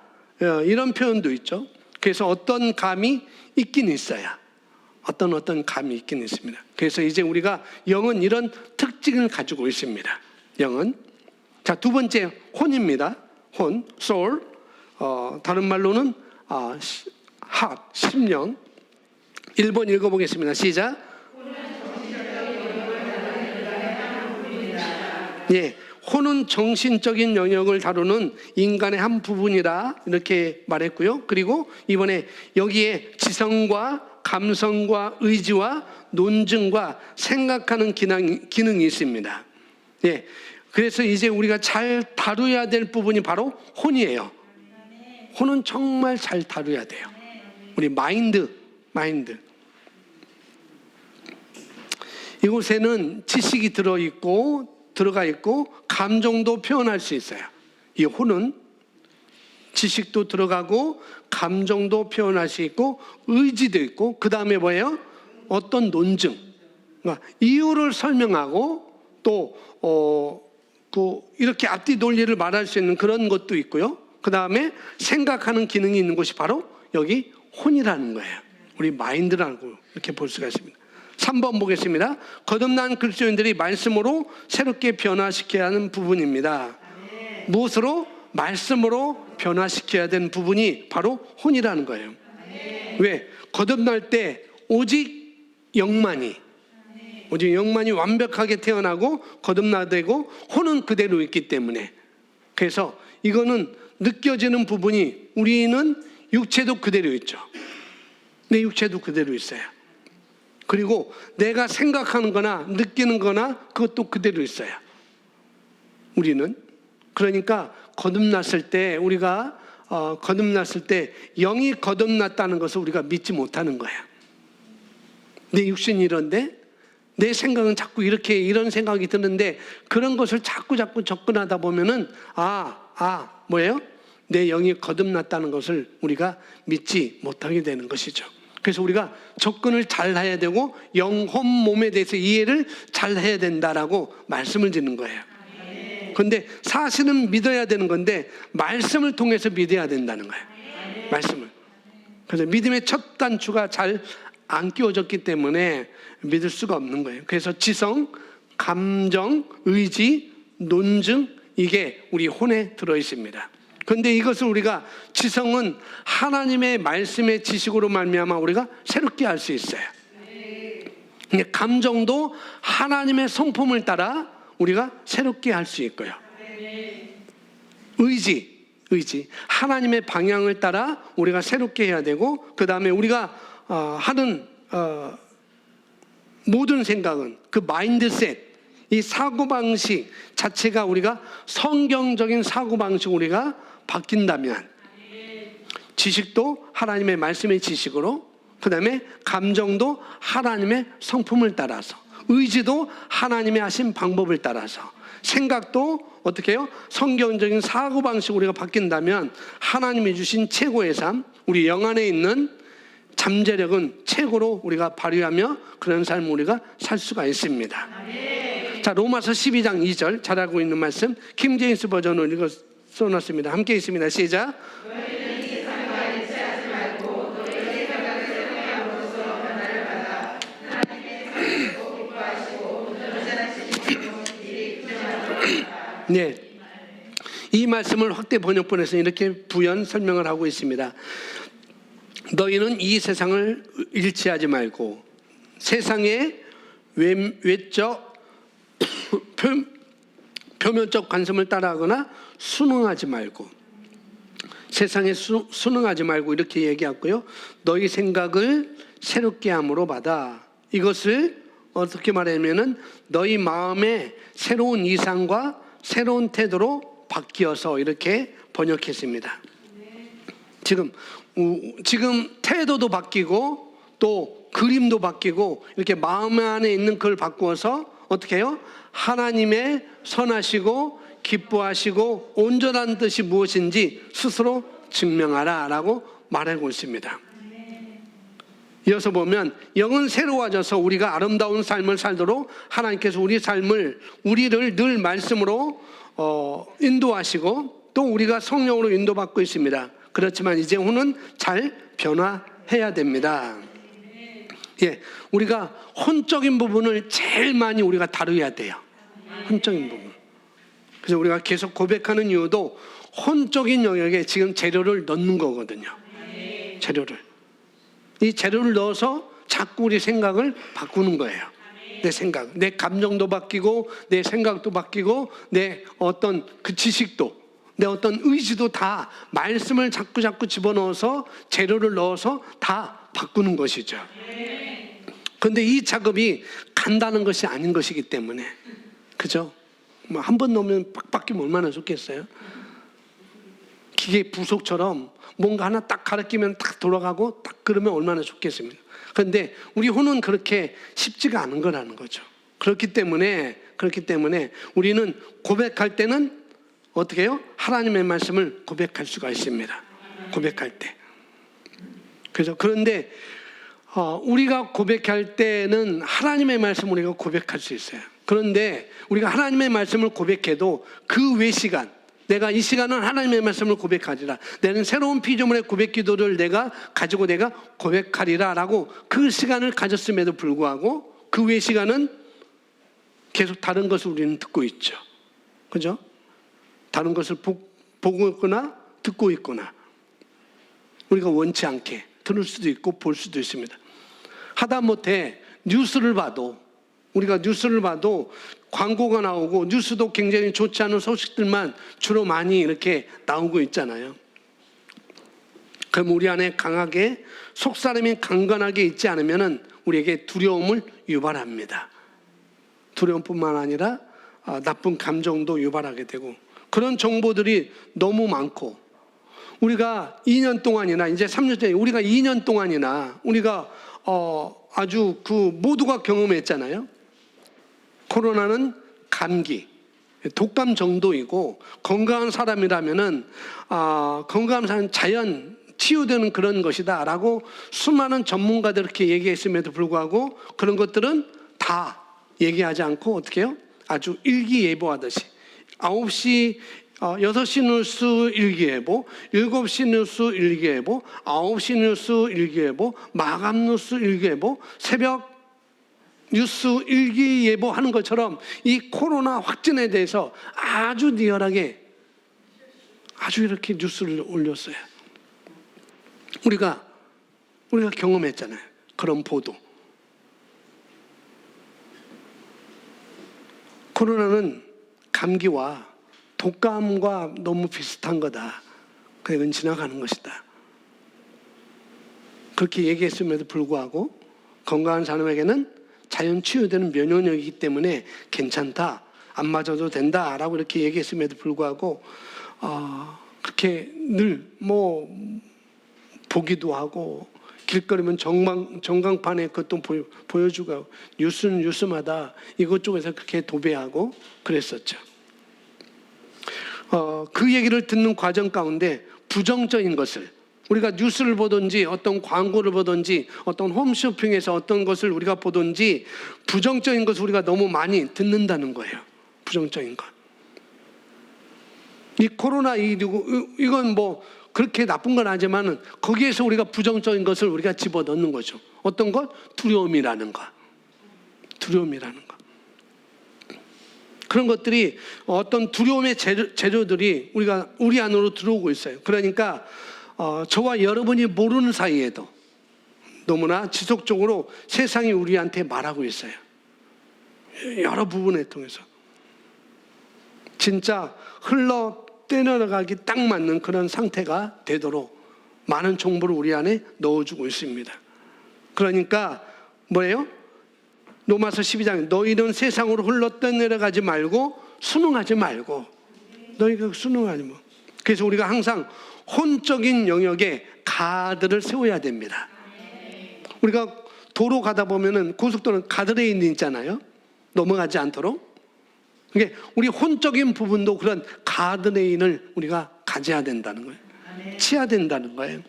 이런 표현도 있죠. 그래서 어떤 감이 있긴 있어야. 어떤 감이 있긴 있습니다. 그래서 이제 우리가 영은 이런 특징을 가지고 있습니다. 영은. 자, 두 번째 혼입니다. 혼, soul. 다른 말로는 heart, 심령. 1번 읽어보겠습니다. 시작. 예, 혼은 정신적인 영역을 다루는 인간의 한 부분이라 이렇게 말했고요. 그리고 이번에 여기에 지성과 감성과 의지와 논증과 생각하는 기능이 있습니다. 예, 그래서 이제 우리가 잘 다루어야 될 부분이 바로 혼이에요. 혼은 정말 잘 다루어야 돼요. 우리 마인드. 이곳에는 지식이 들어가 있고 감정도 표현할 수 있어요. 이 혼은 지식도 들어가고 감정도 표현할 수 있고 의지도 있고 그 다음에 뭐예요? 어떤 논증, 그러니까 이유를 설명하고 또 이렇게 앞뒤 논리를 말할 수 있는 그런 것도 있고요. 그 다음에 생각하는 기능이 있는 것이 바로 여기 혼이라는 거예요. 우리 마인드라고 이렇게 볼 수가 있습니다. 3번 보겠습니다. 거듭난 그리스도인들이 말씀으로 새롭게 변화시켜야 하는 부분입니다. 무엇으로? 말씀으로 변화시켜야 되는 부분이 바로 혼이라는 거예요. 왜? 거듭날 때 오직 영만이 완벽하게 태어나고 거듭나되고 혼은 그대로 있기 때문에, 그래서 이거는 느껴지는 부분이, 우리는 육체도 그대로 있죠. 내 육체도 그대로 있어요. 그리고 내가 생각하는 거나 느끼는 거나 그것도 그대로 있어요. 우리는. 그러니까 거듭났을 때 우리가 거듭났을 때 영이 거듭났다는 것을 우리가 믿지 못하는 거예요. 내 육신이 이런데 내 생각은 자꾸 이런 생각이 드는데 그런 것을 자꾸 접근하다 보면은 뭐예요? 내 영이 거듭났다는 것을 우리가 믿지 못하게 되는 것이죠. 그래서 우리가 접근을 잘 해야 되고 영혼 몸에 대해서 이해를 잘 해야 된다라고 말씀을 드리는 거예요. 그런데 사실은 믿어야 되는 건데 말씀을 통해서 믿어야 된다는 거예요. 말씀을. 그래서 믿음의 첫 단추가 잘 안 끼워졌기 때문에 믿을 수가 없는 거예요. 그래서 지성, 감정, 의지, 논증, 이게 우리 혼에 들어 있습니다. 그런데 이것을 우리가, 지성은 하나님의 말씀의 지식으로 말미암아 우리가 새롭게 할 수 있어요. 감정도 하나님의 성품을 따라 우리가 새롭게 할 수 있고요. 의지 하나님의 방향을 따라 우리가 새롭게 해야 되고, 그 다음에 우리가 하는 모든 생각은 그 마인드셋, 이 사고방식 자체가 우리가 성경적인 사고방식으로 우리가 바뀐다면, 지식도 하나님의 말씀의 지식으로, 그 다음에 감정도 하나님의 성품을 따라서, 의지도 하나님의 하신 방법을 따라서, 생각도 어떻게 해요? 성경적인 사고방식으로 우리가 바뀐다면 하나님이 주신 최고의 삶, 우리 영 안에 있는 잠재력은 최고로 우리가 발휘하며 그런 삶을 우리가 살 수가 있습니다. 자, 로마서 12장 2절 잘 알고 있는 말씀, 킹제임스 버전으로 써놨습니다. 함께 있습니다. 시작. 네, 이 말씀을 확대 번역본에서 이렇게 부연 설명을 하고 있습니다. 너희는 이 세상을 일치하지 말고 세상의 외적 표면적 관심을 따라하거나 순응하지 말고, 세상에 순응하지 말고 이렇게 얘기했고요. 너희 생각을 새롭게 함으로 받아. 이것을 어떻게 말하면은 너희 마음에 새로운 이상과 새로운 태도로 바뀌어서 이렇게 번역했습니다. 지금 태도도 바뀌고 또 그림도 바뀌고 이렇게 마음 안에 있는 걸 바꾸어서 어떻게 해요? 하나님의 선하시고 기뻐하시고 온전한 뜻이 무엇인지 스스로 증명하라 라고 말하고 있습니다. 이어서 보면 영은 새로워져서 우리가 아름다운 삶을 살도록 하나님께서 우리를 늘 말씀으로 인도하시고 또 우리가 성령으로 인도받고 있습니다. 그렇지만 이제 후는 잘 변화해야 됩니다. 우리가 혼적인 부분을 제일 많이 우리가 다루어야 돼요. 혼적인 부분. 그래서 우리가 계속 고백하는 이유도 혼적인 영역에 지금 재료를 넣는 거거든요. 재료를. 이 재료를 넣어서 자꾸 우리 생각을 바꾸는 거예요. 내 생각, 내 감정도 바뀌고 내 생각도 바뀌고 내 어떤 그 지식도 내 어떤 의지도 다 말씀을 자꾸 집어넣어서 재료를 넣어서 다 바꾸는 것이죠. 그런데 이 작업이 간단한 것이 아닌 것이기 때문에 그죠? 뭐 한 번 넣으면 빡 바뀌면 얼마나 좋겠어요? 기계 부속처럼 뭔가 하나 딱 가르치면 딱 돌아가고 딱 그러면 얼마나 좋겠습니까? 그런데 우리 혼은 그렇게 쉽지가 않은 거라는 거죠. 그렇기 때문에 우리는 고백할 때는 어떻게 해요? 하나님의 말씀을 고백할 수가 있습니다. 고백할 때. 그런데 우리가 고백할 때는 하나님의 말씀을 우리가 고백할 수 있어요. 그런데 우리가 하나님의 말씀을 고백해도 그 외 시간, 내가 이 시간은 하나님의 말씀을 고백하리라. 나는 새로운 피조물의 고백 기도를 내가 고백하리라 라고 그 시간을 가졌음에도 불구하고 그 외 시간은 계속 다른 것을 우리는 듣고 있죠. 그죠? 다른 것을 보고 있거나 듣고 있거나 우리가 원치 않게 들을 수도 있고 볼 수도 있습니다. 하다못해 우리가 뉴스를 봐도 광고가 나오고 뉴스도 굉장히 좋지 않은 소식들만 주로 많이 이렇게 나오고 있잖아요. 그럼 우리 안에 강하게 속사람이 강건하게 있지 않으면 우리에게 두려움을 유발합니다. 두려움뿐만 아니라 나쁜 감정도 유발하게 되고 그런 정보들이 너무 많고 우리가 2년 동안이나 이제 3년째 우리가 2년 동안이나 우리가 아주 모두가 경험했잖아요. 코로나는 감기, 독감 정도이고 건강한 사람이라면은 건강한 사람 자연 치유되는 그런 것이다라고 수많은 전문가들 이렇게 얘기했음에도 불구하고 그런 것들은 다 얘기하지 않고 어떻게 해요? 아주 일기예보하듯이 6시 뉴스 일기예보, 7시 뉴스 일기예보, 9시 뉴스 일기예보, 마감 뉴스 일기예보, 새벽 뉴스 일기예보 하는 것처럼 이 코로나 확진에 대해서 아주 리얼하게 아주 이렇게 뉴스를 올렸어요. 우리가 경험했잖아요. 그런 보도. 코로나는 감기와 독감과 너무 비슷한 거다. 그건 지나가는 것이다. 그렇게 얘기했음에도 불구하고 건강한 사람에게는 자연 치유되는 면역력이기 때문에 괜찮다. 안 맞아도 된다라고 이렇게 얘기했음에도 불구하고 그렇게 늘 보기도 하고 길거리면 전광판에 그것도 보여주고 뉴스마다 이것저것에서 그렇게 도배하고 그랬었죠. 그 얘기를 듣는 과정 가운데 부정적인 것을 우리가 뉴스를 보든지 어떤 광고를 보든지 어떤 홈쇼핑에서 어떤 것을 우리가 보든지 부정적인 것을 우리가 너무 많이 듣는다는 거예요. 부정적인 것. 이 코로나 이건 그렇게 나쁜 건 아니지만 거기에서 우리가 부정적인 것을 우리가 집어넣는 거죠. 어떤 것? 두려움이라는 것. 그런 것들이 어떤 두려움의 재료들이 우리 안으로 들어오고 있어요. 그러니까 저와 여러분이 모르는 사이에도 너무나 지속적으로 세상이 우리한테 말하고 있어요. 여러 부분에 통해서 진짜 흘러 떼내려가기 딱 맞는 그런 상태가 되도록 많은 정보를 우리 안에 넣어주고 있습니다. 그러니까 뭐예요? 로마서 12장 너희는 세상으로 흘러 떠내려가지 말고 순응하지 말고 너희가 순응하지 뭐. 그래서 우리가 항상 혼적인 영역에 가드를 세워야 됩니다. 우리가 도로 가다 보면은 고속도로는 가드레일이 있잖아요. 넘어가지 않도록. 그러니까 우리 혼적인 부분도 그런 가드레일을 우리가 가져야 된다는 거예요. 치야 된다는 거예요.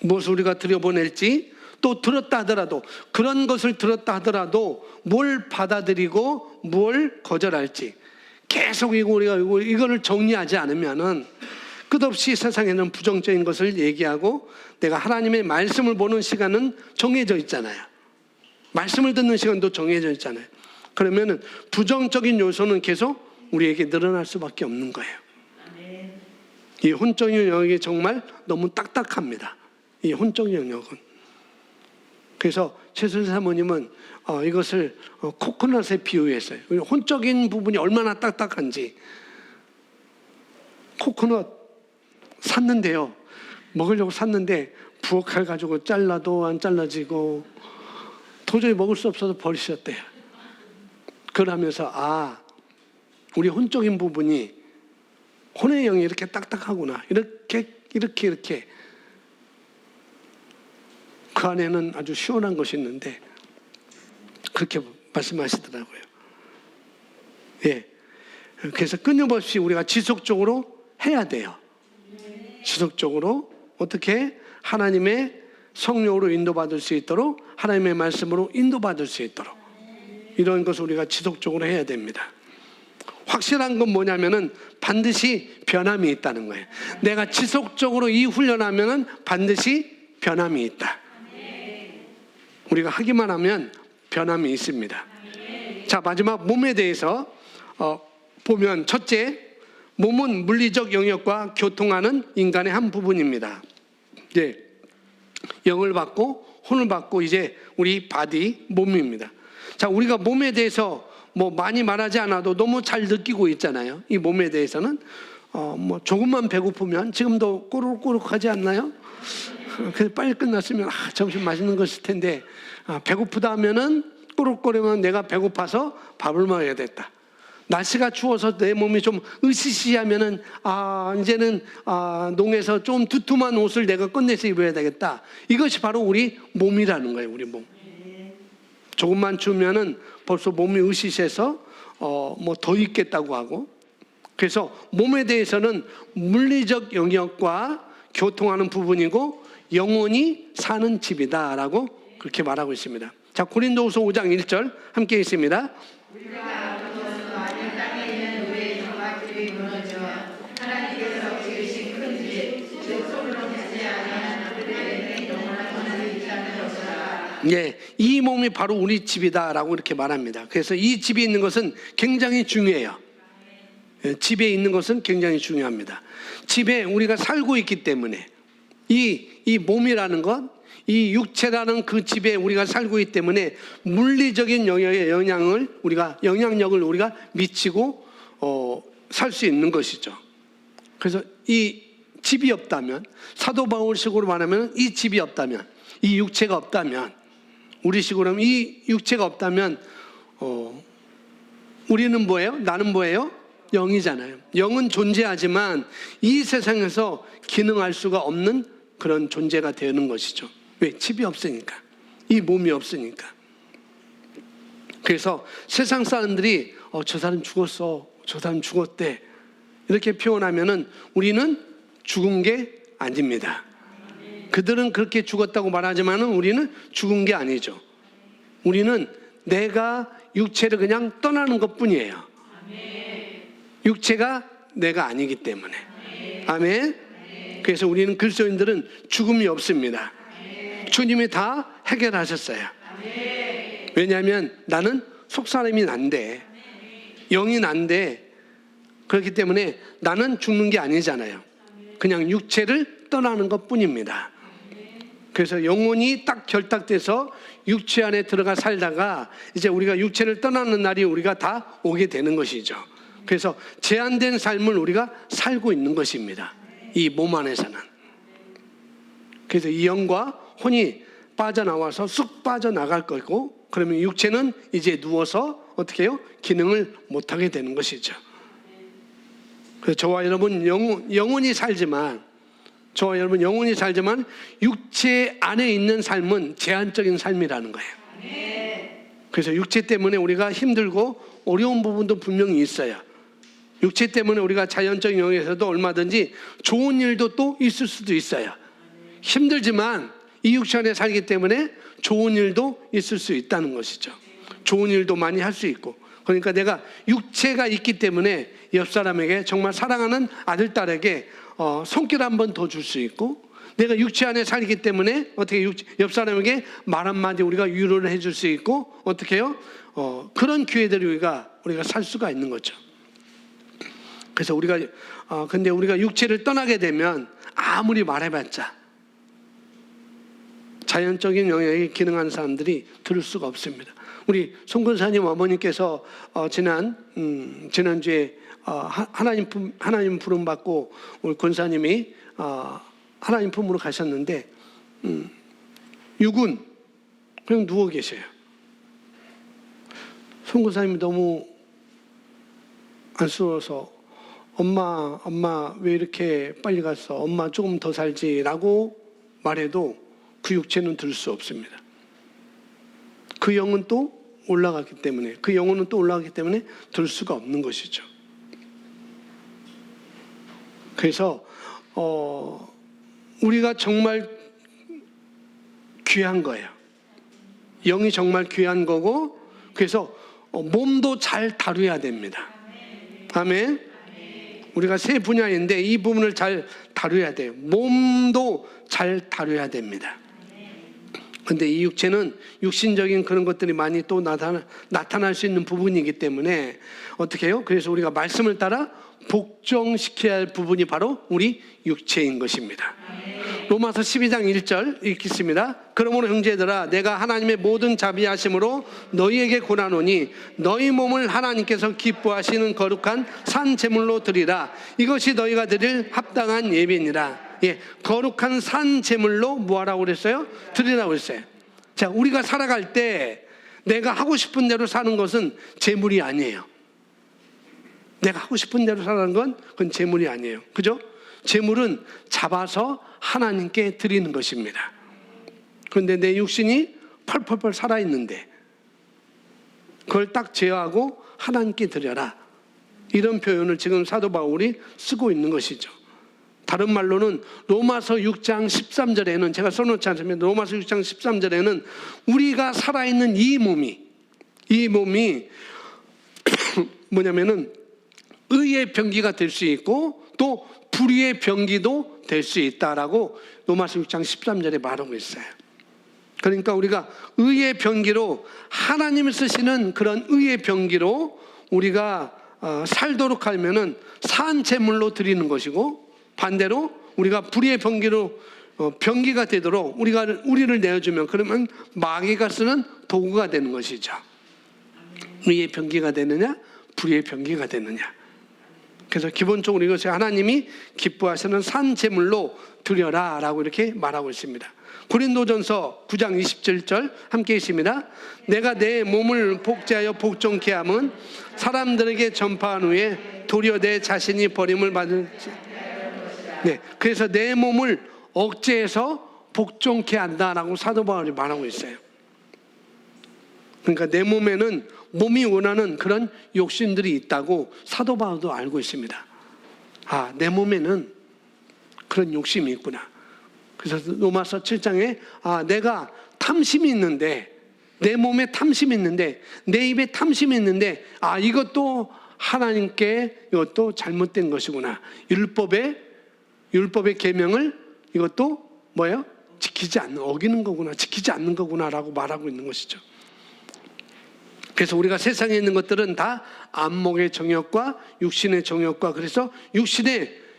무엇을 우리가 들여보낼지, 또 들었다 하더라도, 그런 것을 들었다 하더라도 뭘 받아들이고 뭘 거절할지 계속 우리가 이거를 정리하지 않으면은 끝없이 세상에는 부정적인 것을 얘기하고, 내가 하나님의 말씀을 보는 시간은 정해져 있잖아요. 말씀을 듣는 시간도 정해져 있잖아요. 그러면은 부정적인 요소는 계속 우리에게 늘어날 수밖에 없는 거예요. 이 혼적인 영역이 정말 너무 딱딱합니다. 이 혼적인 영역은. 그래서 최순 사모님은 이것을 코코넛에 비유했어요. 혼적인 부분이 얼마나 딱딱한지. 코코넛 샀는데요, 먹으려고 샀는데 부엌칼 가지고 잘라도 안 잘라지고 도저히 먹을 수 없어서 버리셨대요. 그러면서 우리 혼적인 부분이, 혼의 영이 이렇게 딱딱하구나, 이렇게 그 안에는 아주 시원한 것이 있는데, 그렇게 말씀하시더라고요. 예. 그래서 끊임없이 우리가 지속적으로 해야 돼요. 지속적으로 어떻게 하나님의 성령으로 인도받을 수 있도록, 하나님의 말씀으로 인도받을 수 있도록, 이런 것을 우리가 지속적으로 해야 됩니다. 확실한 건 뭐냐면은 반드시 변함이 있다는 거예요. 내가 지속적으로 이 훈련하면은 반드시 변함이 있다. 우리가 하기만 하면 변함이 있습니다. 자, 마지막 몸에 대해서 보면, 첫째, 몸은 물리적 영역과 교통하는 인간의 한 부분입니다. 예, 영을 받고 혼을 받고 이제 우리 바디, 몸입니다. 자, 우리가 몸에 대해서 뭐 많이 말하지 않아도 너무 잘 느끼고 있잖아요. 이 몸에 대해서는 뭐 조금만 배고프면 지금도 꼬르륵꼬르륵하지 않나요? 그래서 빨리 끝났으면 점심 맛있는 거 있을 텐데, 배고프다 하면은 꼬르륵거리면 내가 배고파서 밥을 먹어야 됐다. 날씨가 추워서 내 몸이 좀 으시시하면은 이제는 농에서 좀 두툼한 옷을 내가 꺼내서 입어야 되겠다. 이것이 바로 우리 몸이라는 거예요. 우리 몸. 조금만 추우면은 벌써 몸이 으시시해서 뭐 더 입겠다고 하고. 그래서 몸에 대해서는 물리적 영역과 교통하는 부분이고 영혼이 사는 집이다라고 그렇게 말하고 있습니다. 자, 고린도후서 5장 1절 함께 있습니다. 예, 이 몸이 바로 우리 집이다라고 이렇게 말합니다. 그래서 이 집에 있는 것은 굉장히 중요해요. 집에 있는 것은 굉장히 중요합니다. 집에 우리가 살고 있기 때문에 이 몸이라는 것, 이 육체라는 그 집에 우리가 살고 있기 때문에 물리적인 영역의 영향력을 우리가 미치고 살 수 있는 것이죠. 그래서 이 집이 없다면, 사도 바울식으로 말하면 이 집이 없다면, 이 육체가 없다면, 우리식으로 하면 이 육체가 없다면 우리는 뭐예요? 나는 뭐예요? 영이잖아요. 영은 존재하지만 이 세상에서 기능할 수가 없는 그런 존재가 되는 것이죠. 왜? 집이 없으니까. 이 몸이 없으니까. 그래서 세상 사람들이 저 사람 죽었어, 저 사람 죽었대, 이렇게 표현하면은 우리는 죽은 게 아닙니다. 그들은 그렇게 죽었다고 말하지만은 우리는 죽은 게 아니죠. 우리는 내가 육체를 그냥 떠나는 것뿐이에요. 육체가 내가 아니기 때문에. 아멘. 그래서 우리는 그리스도인들은 죽음이 없습니다. 주님이 다 해결하셨어요. 왜냐하면 나는 속사람이 난데, 영이 난데, 그렇기 때문에 나는 죽는 게 아니잖아요. 그냥 육체를 떠나는 것뿐입니다. 그래서 영혼이 딱 결탁돼서 육체 안에 들어가 살다가 이제 우리가 육체를 떠나는 날이 우리가 다 오게 되는 것이죠. 그래서 제한된 삶을 우리가 살고 있는 것입니다. 이 몸 안에서는. 그래서 이 영과 혼이 빠져나와서 쑥 빠져나갈 거고, 그러면 육체는 이제 누워서 어떻게 해요? 기능을 못하게 되는 것이죠. 그래서 저와 여러분 영혼이 살지만 육체 안에 있는 삶은 제한적인 삶이라는 거예요. 그래서 육체 때문에 우리가 힘들고 어려운 부분도 분명히 있어요. 육체 때문에 우리가 자연적인 영역에서도 얼마든지 좋은 일도 또 있을 수도 있어요. 힘들지만 이 육체 안에 살기 때문에 좋은 일도 있을 수 있다는 것이죠. 좋은 일도 많이 할 수 있고, 그러니까 내가 육체가 있기 때문에 옆 사람에게, 정말 사랑하는 아들, 딸에게 손길 한 번 더 줄 수 있고, 내가 육체 안에 살기 때문에 어떻게 옆 사람에게 말 한마디 우리가 위로를 해줄 수 있고, 어떻게 해요? 그런 기회들을 우리가 살 수가 있는 거죠. 그래서 근데 우리가 육체를 떠나게 되면 아무리 말해봤자 자연적인 영역에 기능하는 사람들이 들을 수가 없습니다. 우리 송근사님 어머니께서 지난주에 하나님 부름 받고 우리 권사님이 하나님 품으로 가셨는데 육은 그냥 누워 계셔요. 송근사님이 너무 안쓰러워서 엄마 왜 이렇게 빨리 갔어? 엄마 조금 더 살지라고 말해도 그 육체는 들 수 없습니다. 그 영은 또 올라갔기 때문에, 그 영혼은 또 올라가기 때문에 들 수가 없는 것이죠. 그래서 우리가 정말 귀한 거예요. 영이 정말 귀한 거고, 그래서 몸도 잘 다루어야 됩니다. 아멘. 우리가 세 분야인데 이 부분을 잘 다루어야 돼요. 몸도 잘 다루어야 됩니다. 근데 이 육체는 육신적인 그런 것들이 많이 또 나타날 수 있는 부분이기 때문에 어떻게 해요? 그래서 우리가 말씀을 따라 복종시켜야 할 부분이 바로 우리 육체인 것입니다. 로마서 12장 1절 읽겠습니다. 그러므로 형제들아, 내가 하나님의 모든 자비하심으로 너희에게 고나노니 너희 몸을 하나님께서 기뻐하시는 거룩한 산 제물로 드리라. 이것이 너희가 드릴 합당한 예배니라. 거룩한 산 제물로 뭐하라고 그랬어요? 드리라고 그랬어요. 자, 우리가 살아갈 때 내가 하고 싶은 대로 사는 것은 제물이 아니에요. 내가 하고 싶은 대로 사는 건 그건 제물이 아니에요. 그죠? 제물은 잡아서 하나님께 드리는 것입니다. 그런데 내 육신이 펄펄펄 살아있는데 그걸 딱 제어하고 하나님께 드려라. 이런 표현을 지금 사도 바울이 쓰고 있는 것이죠. 다른 말로는 로마서 6장 13절에는, 제가 써놓지 않습니다. 로마서 6장 13절에는 우리가 살아있는 이 몸이 뭐냐면은 의의 병기가 될 수 있고 또 불의의 병기도 될 수 있다라고 로마서 6장 13절에 말하고 있어요. 그러니까 우리가 의의 병기로, 하나님을 쓰시는 그런 의의 병기로 우리가 살도록 하면은 산 제물로 드리는 것이고, 반대로 우리가 불의의 병기로 병기가 되도록 우리를 내어주면, 그러면 마귀가 쓰는 도구가 되는 것이죠. 의의 병기가 되느냐, 불의의 병기가 되느냐. 그래서 기본적으로 이것이 하나님이 기뻐하시는 산 제물로 드려라 라고 이렇게 말하고 있습니다. 고린도전서 9장 27절 함께 있습니다. 내가 내 몸을 복제하여 복종케 함은 사람들에게 전파한 후에 도리어 내 자신이 버림을 받을지. 그래서 내 몸을 억제해서 복종케 한다라고 사도 바울이 말하고 있어요. 그러니까 내 몸에는 몸이 원하는 그런 욕심들이 있다고 사도 바울도 알고 있습니다. 내 몸에는 그런 욕심이 있구나. 그래서 로마서 7장에 내가 탐심이 있는데, 내 몸에 탐심이 있는데, 내 입에 탐심이 있는데, 이것도 하나님께 이것도 잘못된 것이구나. 율법의 계명을 이것도 뭐예요? 어기는 거구나, 지키지 않는 거구나라고 말하고 있는 것이죠. 그래서 우리가 세상에 있는 것들은 다 안목의 정욕과 육신의 정욕과, 그래서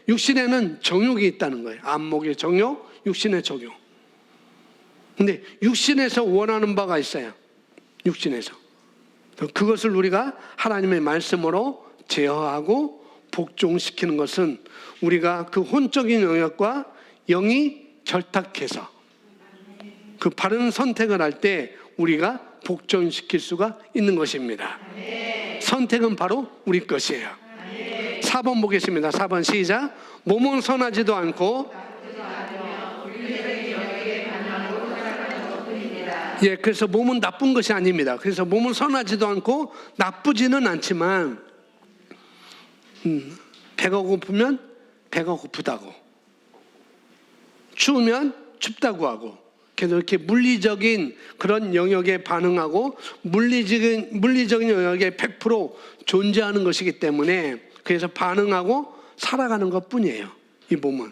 육신에는 정욕이 있다는 거예요. 안목의 정욕, 육신의 정욕. 근데 육신에서 원하는 바가 있어요. 육신에서. 그것을 우리가 하나님의 말씀으로 제어하고 복종시키는 것은 우리가 그 혼적인 영역과 영이 결탁해서 그 바른 선택을 할 때 우리가 복종시킬 수가 있는 것입니다. 선택은 바로 우리 것이에요. 4번 보겠습니다. 4번 시작. 몸은 선하지도 않고 예, 그래서 몸은 나쁜 것이 아닙니다. 그래서 몸은 선하지도 않고 나쁘지는 않지만 배가 고프면 배가 고프다고, 추우면 춥다고 하고, 그래서 이렇게 물리적인 그런 영역에 반응하고 물리적인 영역에 100% 존재하는 것이기 때문에 그래서 반응하고 살아가는 것 뿐이에요, 이 몸은.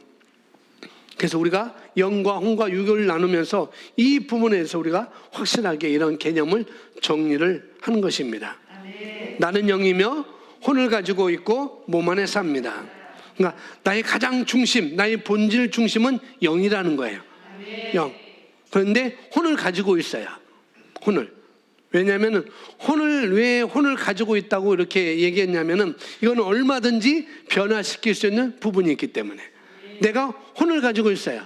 그래서 우리가 영과 혼과 유교를 나누면서 이 부분에서 우리가 확실하게 이런 개념을 정리를 하는 것입니다. 나는 영이며 혼을 가지고 있고 몸 안에 삽니다. 그러니까 나의 가장 중심, 나의 본질 중심은 영이라는 거예요. 영. 그런데 혼을 가지고 있어요. 혼을. 왜냐하면 왜 혼을 가지고 있다고 이렇게 얘기했냐면은 이건 얼마든지 변화시킬 수 있는 부분이 있기 때문에. 내가 혼을 가지고 있어요.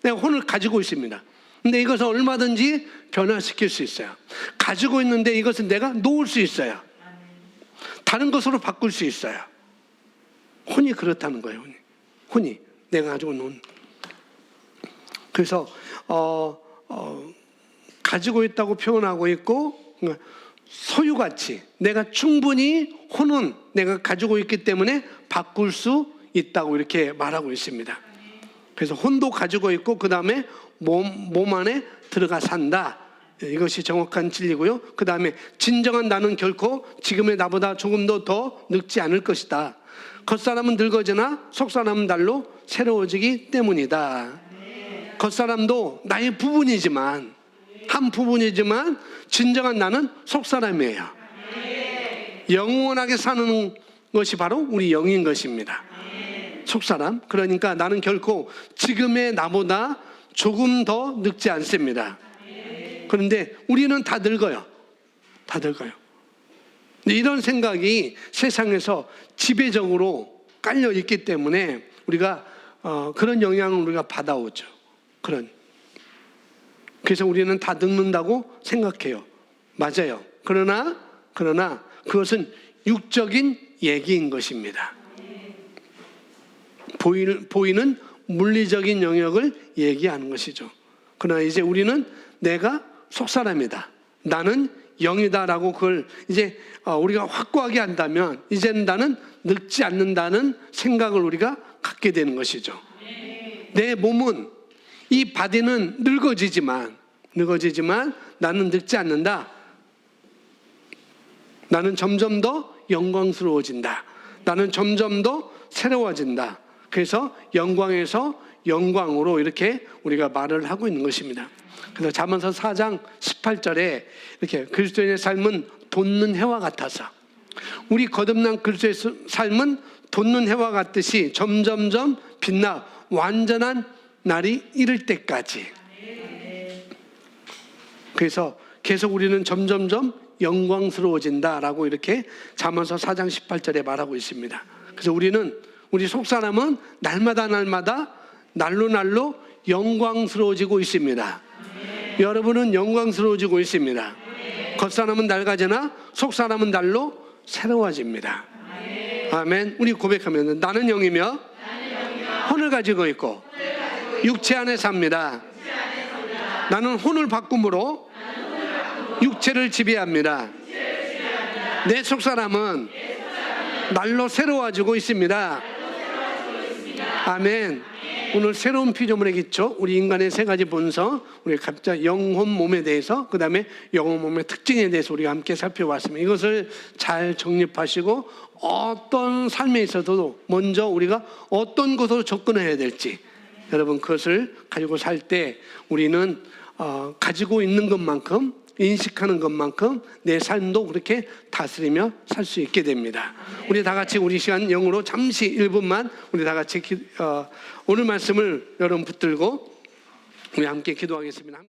내가 혼을 가지고 있습니다. 근데 이것을 얼마든지 변화시킬 수 있어요. 가지고 있는데 이것은 내가 놓을 수 있어요. 다른 것으로 바꿀 수 있어요. 혼이 그렇다는 거예요. 혼이 내가 가지고 놓은. 그래서 가지고 있다고 표현하고 있고, 소유가치, 내가 충분히 혼은 내가 가지고 있기 때문에 바꿀 수 있다고 이렇게 말하고 있습니다. 그래서 혼도 가지고 있고 그 다음에 몸 안에 들어가 산다. 이것이 정확한 진리고요. 그 다음에 진정한 나는 결코 지금의 나보다 조금 더 늙지 않을 것이다. 겉사람은 늙어지나 속사람은 날로 새로워지기 때문이다. 겉사람도 나의 부분이지만, 한 부분이지만 진정한 나는 속사람이에요. 영원하게 사는 것이 바로 우리 영인 것입니다. 속사람. 그러니까 나는 결코 지금의 나보다 조금 더 늙지 않습니다. 그런데 우리는 다 늙어요. 다 늙어요. 이런 생각이 세상에서 지배적으로 깔려 있기 때문에 우리가 그런 영향을 우리가 받아오죠. 그래서 우리는 다 늙는다고 생각해요. 맞아요. 그러나 그것은 육적인 얘기인 것입니다. 보이는 물리적인 영역을 얘기하는 것이죠. 그러나 이제 우리는 내가 속사람이다, 나는 영이다라고 그걸 이제 우리가 확고하게 한다면 이제는 나는 늙지 않는다는 생각을 우리가 갖게 되는 것이죠. 내 몸은, 이 바디는 늙어지지만 나는 늙지 않는다. 나는 점점 더 영광스러워진다. 나는 점점 더 새로워진다. 그래서 영광에서 영광으로 이렇게 우리가 말을 하고 있는 것입니다. 그래서 잠언서 4장 18절에 이렇게 그리스도인의 삶은 돋는 해와 같아서, 우리 거듭난 그리스도의 삶은 돋는 해와 같듯이 점점점 빛나 완전한 날이 이를 때까지. 그래서 계속 우리는 점점점 영광스러워진다라고 이렇게 잠언서 4장 18절에 말하고 있습니다. 그래서 우리 속사람은 날마다 날로 영광스러워지고 있습니다. 여러분은 영광스러워지고 있습니다. 겉사람은 낡아지나 속사람은 날로 새로워집니다. 아멘. 우리 고백하면 나는 영이며 혼을 가지고 있고 육체 안에 삽니다. 나는 혼을 바꿈으로 육체를 지배합니다. 내 속사람은 날로 새로워지고 있습니다. 아멘. 오늘 새로운 피조물의 기초, 우리 인간의 세 가지 본성, 우리 각자 영혼 몸에 대해서, 그 다음에 영혼 몸의 특징에 대해서 우리가 함께 살펴봤습니다. 이것을 잘 정립하시고 어떤 삶에 있어도 먼저 우리가 어떤 것으로 접근해야 될지, 여러분 그것을 가지고 살 때 우리는 가지고 있는 것만큼, 인식하는 것만큼 내 삶도 그렇게 다스리며 살 수 있게 됩니다. 우리 다 같이 우리 시간 영으로 잠시 1분만 우리 다 같이 오늘 말씀을 여러분 붙들고 우리 함께 기도하겠습니다.